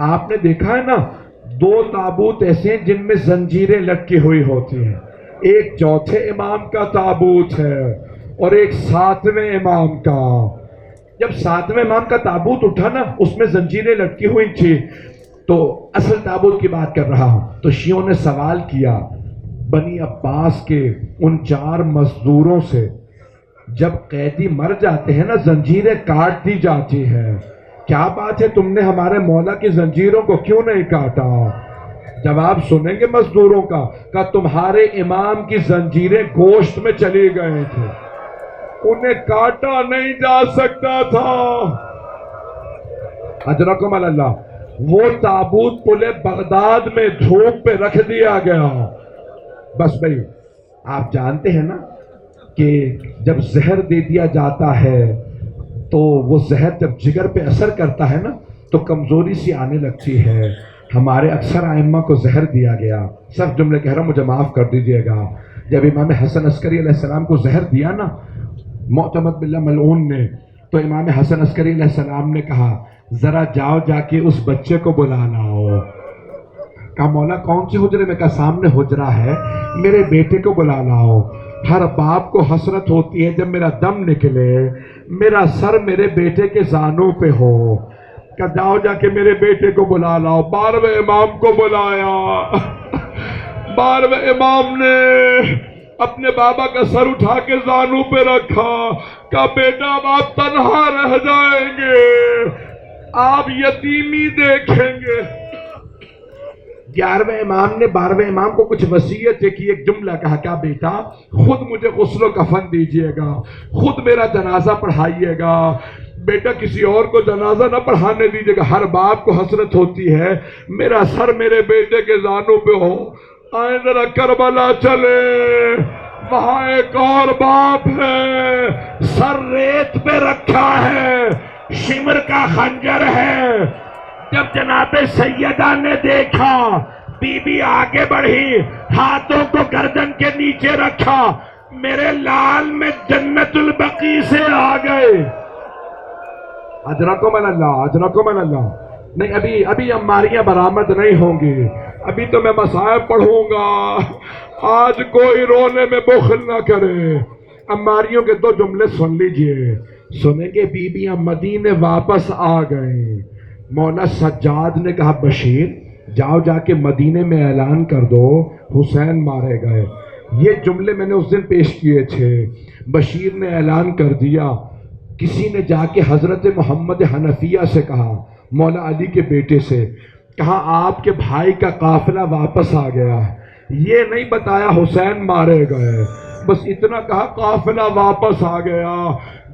آپ نے دیکھا ہے نا، 2 تابوت ایسے ہیں جن میں زنجیریں لٹکی ہوئی ہوتی ہیں، ایک چوتھے امام کا تابوت ہے اور ایک 7ویں امام کا۔ جب 7ویں امام کا تابوت اٹھا نا، اس میں زنجیریں لٹکی ہوئی تھی، تو اصل تابوت کی بات کر رہا ہوں، تو شیعوں نے سوال کیا بنی عباس کے ان 4 مزدوروں سے، جب قیدی مر جاتے ہیں نا زنجیریں کاٹ دی جاتی ہیں، کیا بات ہے تم نے ہمارے مولا کی زنجیروں کو کیوں نہیں کاٹا؟ جواب سنیں گے مزدوروں کا، کہ تمہارے امام کی زنجیریں گوشت میں چلی گئے تھے، انہیں کاٹا نہیں جا سکتا تھا۔ اجرکم اللہ۔ وہ تابوت پلے بغداد میں دھوپ پہ رکھ دیا گیا۔ بس بھئی آپ جانتے ہیں نا کہ جب زہر دے دیا جاتا ہے تو وہ زہر جب جگر پہ اثر کرتا ہے نا تو کمزوری سی آنے لگتی ہے۔ ہمارے اکثر ائمہ کو زہر دیا گیا. صرف جملے کہہ رہا ہوں، مجھے معاف کر دیجئے گا. جب امام حسن عسکری علیہ السلام کو زہر دیا نا معتمد باللہ ملعون نے، تو امام حسن عسکری علیہ السلام نے کہا ذرا جاؤ جا کے اس بچے کو بلا لاؤ. کہا مولا کون سی حجرے میں؟ کہا سامنے حجرہ ہے، میرے بیٹے کو بلا لاؤ. ہر باپ کو حسرت ہوتی ہے جب میرا دم نکلے میرا سر میرے بیٹے کے زانوں پہ ہو. کہ جاؤ جا کے میرے بیٹے کو بلا لاؤ. 12ویں امام کو بلایا. 12ویں امام نے اپنے بابا کا سر اٹھا کے زانوں پہ رکھا. کہا بیٹا اب آپ تنہا رہ جائیں گے، آپ یتیمی دیکھیں گے. 11ویں امام نے 12ویں امام کو کچھ وصیت کی. ایک جملہ کہا کہ بیٹا خود مجھے غسل و کفن دیجئے گا، خود میرا جنازہ پڑھائیے گا. بیٹا کسی اور کو جنازہ نہ پڑھانے دیجئے گا. ہر باپ کو حسرت ہوتی ہے میرا سر میرے بیٹے کے زانوں پہ ہو. آئیں ذرا کربلا چلے، وہاں ایک اور باپ ہے، سر ریت پہ رکھا ہے، شمر کا خنجر ہے. جب جناب سیدہ نے دیکھا بی بی آگے بڑھی، ہاتھوں کو گردن کے نیچے رکھا، میرے لال میں جنت البقیع سے آ گئے. اجرکم اللہ، اجرکم اللہ. نہیں ابھی عماریاں برآمد نہیں ہوں گی، ابھی تو میں مصائب پڑھوں گا. آج کوئی رونے میں بخل نہ کرے. عماریوں کے 2 جملے سن لیجئے. سنیں گے بیویاں مدینے واپس آ گئیں. مولا سجاد نے کہا بشیر جاؤ جا کے مدینے میں اعلان کر دو حسین مارے گئے. یہ جملے میں نے اس دن پیش کیے تھے. بشیر نے اعلان کر دیا. کسی نے جا کے حضرت محمد حنفیہ سے کہا، مولا علی کے بیٹے سے کہا آپ کے بھائی کا قافلہ واپس آ گیا ہے. یہ نہیں بتایا حسین مارے گئے، بس اتنا کہا قافلہ واپس آ گیا.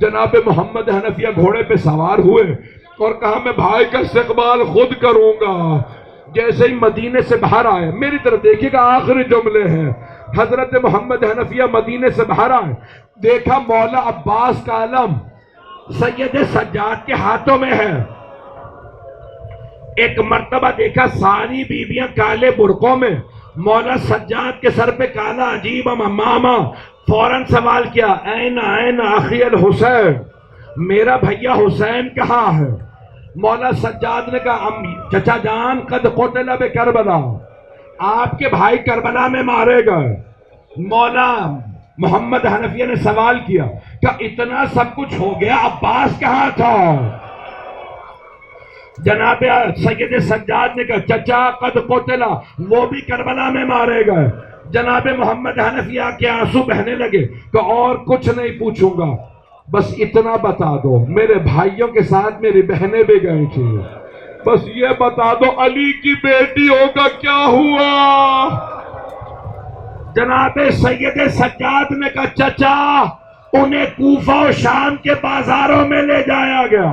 جناب محمد حنفیہ گھوڑے پہ سوار ہوئے اور کہا میں بھائی کا استقبال خود کروں گا. جیسے ہی مدینے سے باہر آئے، میری طرف دیکھیے گا آخری جملے ہیں، حضرت محمد حنفیہ مدینے سے باہر آئے، دیکھا مولا عباس کا علم سید سجاد کے ہاتھوں میں ہے. ایک مرتبہ دیکھا ساری بیویاں کالے برقعوں میں، مولا سجاد کے سر پہ کالا عجیب امامہ. فوراً سوال کیا این اخی الحسین، میرا بھیا حسین کہاں ہے؟ مولا سجاد نے کہا چچا جان قد قتل بکربلا، آپ کے بھائی کربلا میں مارے گئے. مولا محمد حنفیہ نے سوال کیا کہ اتنا سب کچھ ہو گیا عباس کہاں تھا؟ جناب سید سجاد نے کہا چچا قد قتل، وہ بھی کربلا میں مارے گئے. جناب محمد حنفیہ کے آنسو بہنے لگے کہ اور کچھ نہیں پوچھوں گا، بس اتنا بتا دو میرے بھائیوں کے ساتھ میری بہنیں بھی گئی تھی، بس یہ بتا دو علی کی بیٹیوں کا کیا ہوا؟ جناب سید سجاد نے کہا چچا انہیں کوفہ و شام کے بازاروں میں لے جایا گیا،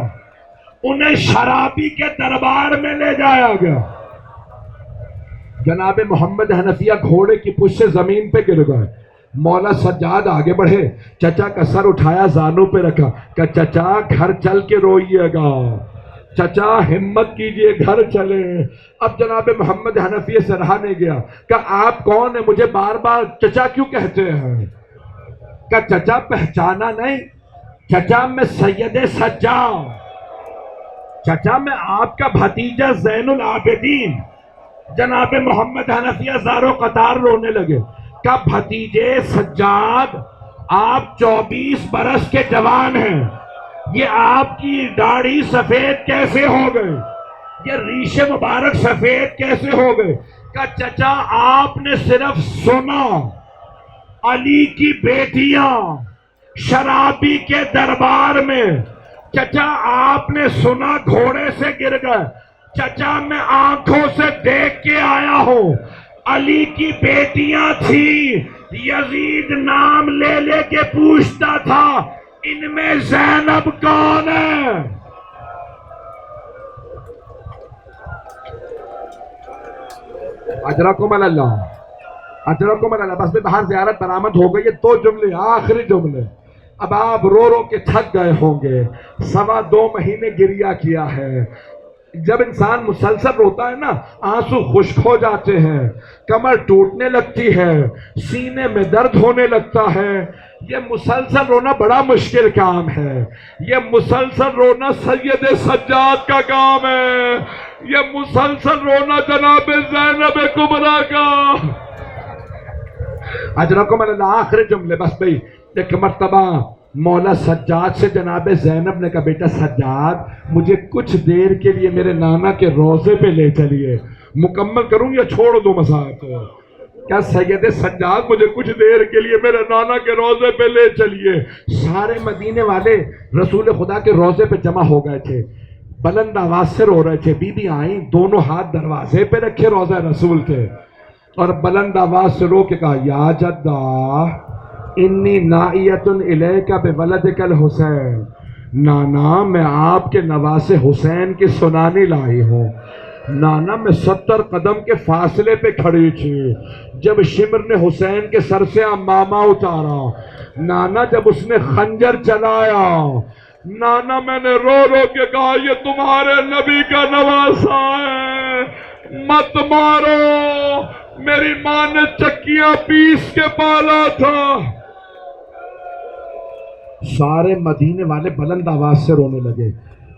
انہیں شرابی کے دربار میں لے جایا گیا. جناب محمد حنفیہ گھوڑے کی پشت سے زمین پہ گر گئے. مولا سجاد آگے بڑھے، چچا کا سر اٹھایا زانوں پہ رکھا کہ چچا گھر چل کے روئیے گا، چچا ہمت کیجئے گھر چلے. اب جناب محمد حنفیہ سے رہا نہیں گیا کہ آپ کون ہیں، مجھے بار بار چچا کیوں کہتے ہیں؟ کہ چچا پہچانا نہیں؟ چچا میں سید سجاد، چچا میں آپ کا بھتیجا زین العابدین. جناب محمد حنفیہ زاروں قطار رونے لگے کہ بھتیجے سجاد آپ 24 برس کے جوان ہیں، یہ آپ کی داڑھی سفید کیسے ہو گئے، یہ ریش مبارک سفید کیسے ہو گئے؟ کہ چچا آپ نے صرف سنا علی کی بیٹیاں شرابی کے دربار میں، چچا آپ نے سنا گھوڑے سے گر گئے، چچا میں آنکھوں سے دیکھ کے آیا ہوں علی کی بیٹیاں تھی. یزید نام لے لے کے پوچھتا تھا ان میں زینب کون ہے؟ اجرکم اللہ، اجرکم اللہ. بس میں باہر زیارت برآمد ہو گئی. یہ 2 جملے آخری جملے. اب آپ رو رو کے تھک گئے ہوں گے، 2.25 مہینے گریہ کیا ہے. جب انسان مسلسل روتا ہے نا، آنسو خشک ہو جاتے ہیں، کمر ٹوٹنے لگتی ہے، سینے میں درد ہونے لگتا ہے۔ یہ مسلسل رونا بڑا مشکل کام ہے۔ یہ مسلسل رونا سید سجاد کا کام ہے۔ یہ مسلسل رونا جناب زینب کبریٰ کا۔ اجرکم اللہ۔ آخری جملے بس بھئی، ایک مرتبہ مولا سجاد سے جناب زینب نے کہا، بیٹا سجاد مجھے کچھ دیر کے لیے میرے نانا کے روضے پہ لے چلیے، مکمل کروں یا چھوڑ دوں مسائل کو؟ کیا سید سجاد مجھے کچھ دیر کے لیے میرے نانا کے روضے پہ لے چلیے؟ سارے مدینے والے رسول خدا کے روضے پہ جمع ہو گئے تھے، بلند آواز سے رو رہے تھے۔ بی بی آئیں، دونوں ہاتھ دروازے پہ رکھے روضہ رسول کے، اور بلند آواز سے رو کے کہا، یا جدہ انی نائیت الیک بولدک الحسین، نانا میں آپ کے نواسے حسین کی سنانی لائی ہوں۔ نانا میں 70 قدم کے فاصلے پہ کھڑی تھی جب شمر نے حسین کے سر سے امامہ اتارا، نانا جب اس نے خنجر چلایا، نانا میں نے رو رو کے کہا، یہ تمہارے نبی کا نواسا ہے، مت مارو۔ میری ماں نے چکیاں پیس کے پالا تھا۔ سارے مدینے والے بلند آواز سے رونے لگے۔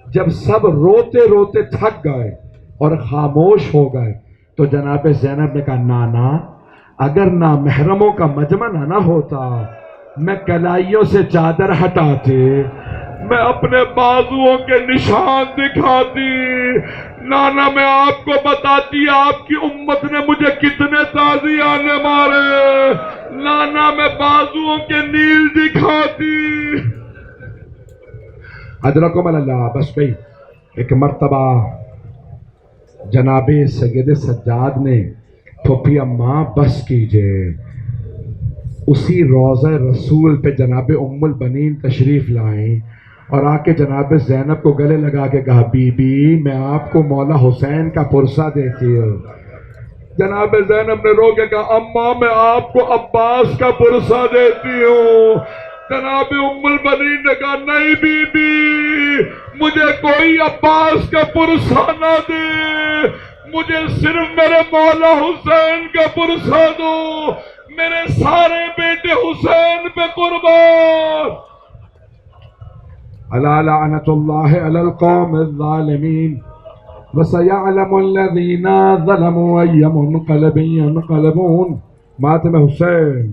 جب سب روتے روتے تھک گئے اور خاموش ہو گئے تو جناب زینب نے کہا، نانا اگر نامحرموں کا مجمع نہ ہوتا، میں کلائیوں سے چادر ہٹاتے، میں اپنے بازوؤں کے نشان دکھاتی، نانا میں آپ کو بتاتی آپ کی امت نے مجھے کتنے تازیانے مارے، نانا میں بازوؤں کے نیل دکھاتی۔ اجرکم اللہ۔ بس بھئی، ایک مرتبہ جناب سید سجاد نے، پھوپھی اماں بس کیجئے، اسی روضہ رسول پہ جناب ام البنین تشریف لائیں اور آ کے جناب زینب کو گلے لگا کے کہا، بی بی میں آپ کو مولا حسین کا پرسہ دیتی ہوں۔ جناب زینب نے رو کے کہا، اماں میں آپ کو عباس کا پرسہ دیتی ہوں۔ جناب ام البنین نے کہا، نہیں بی بی مجھے کوئی عباس کا پرسہ نہ دے، مجھے صرف میرے مولا حسین کا پرسہ دو، میرے سارے بیٹے حسین پہ قربان۔ الا لعنت اللہ علی القوم الظالمین وسیعلم الذین ظلموا ای منقلب ینقلبون۔ ماتم حسین۔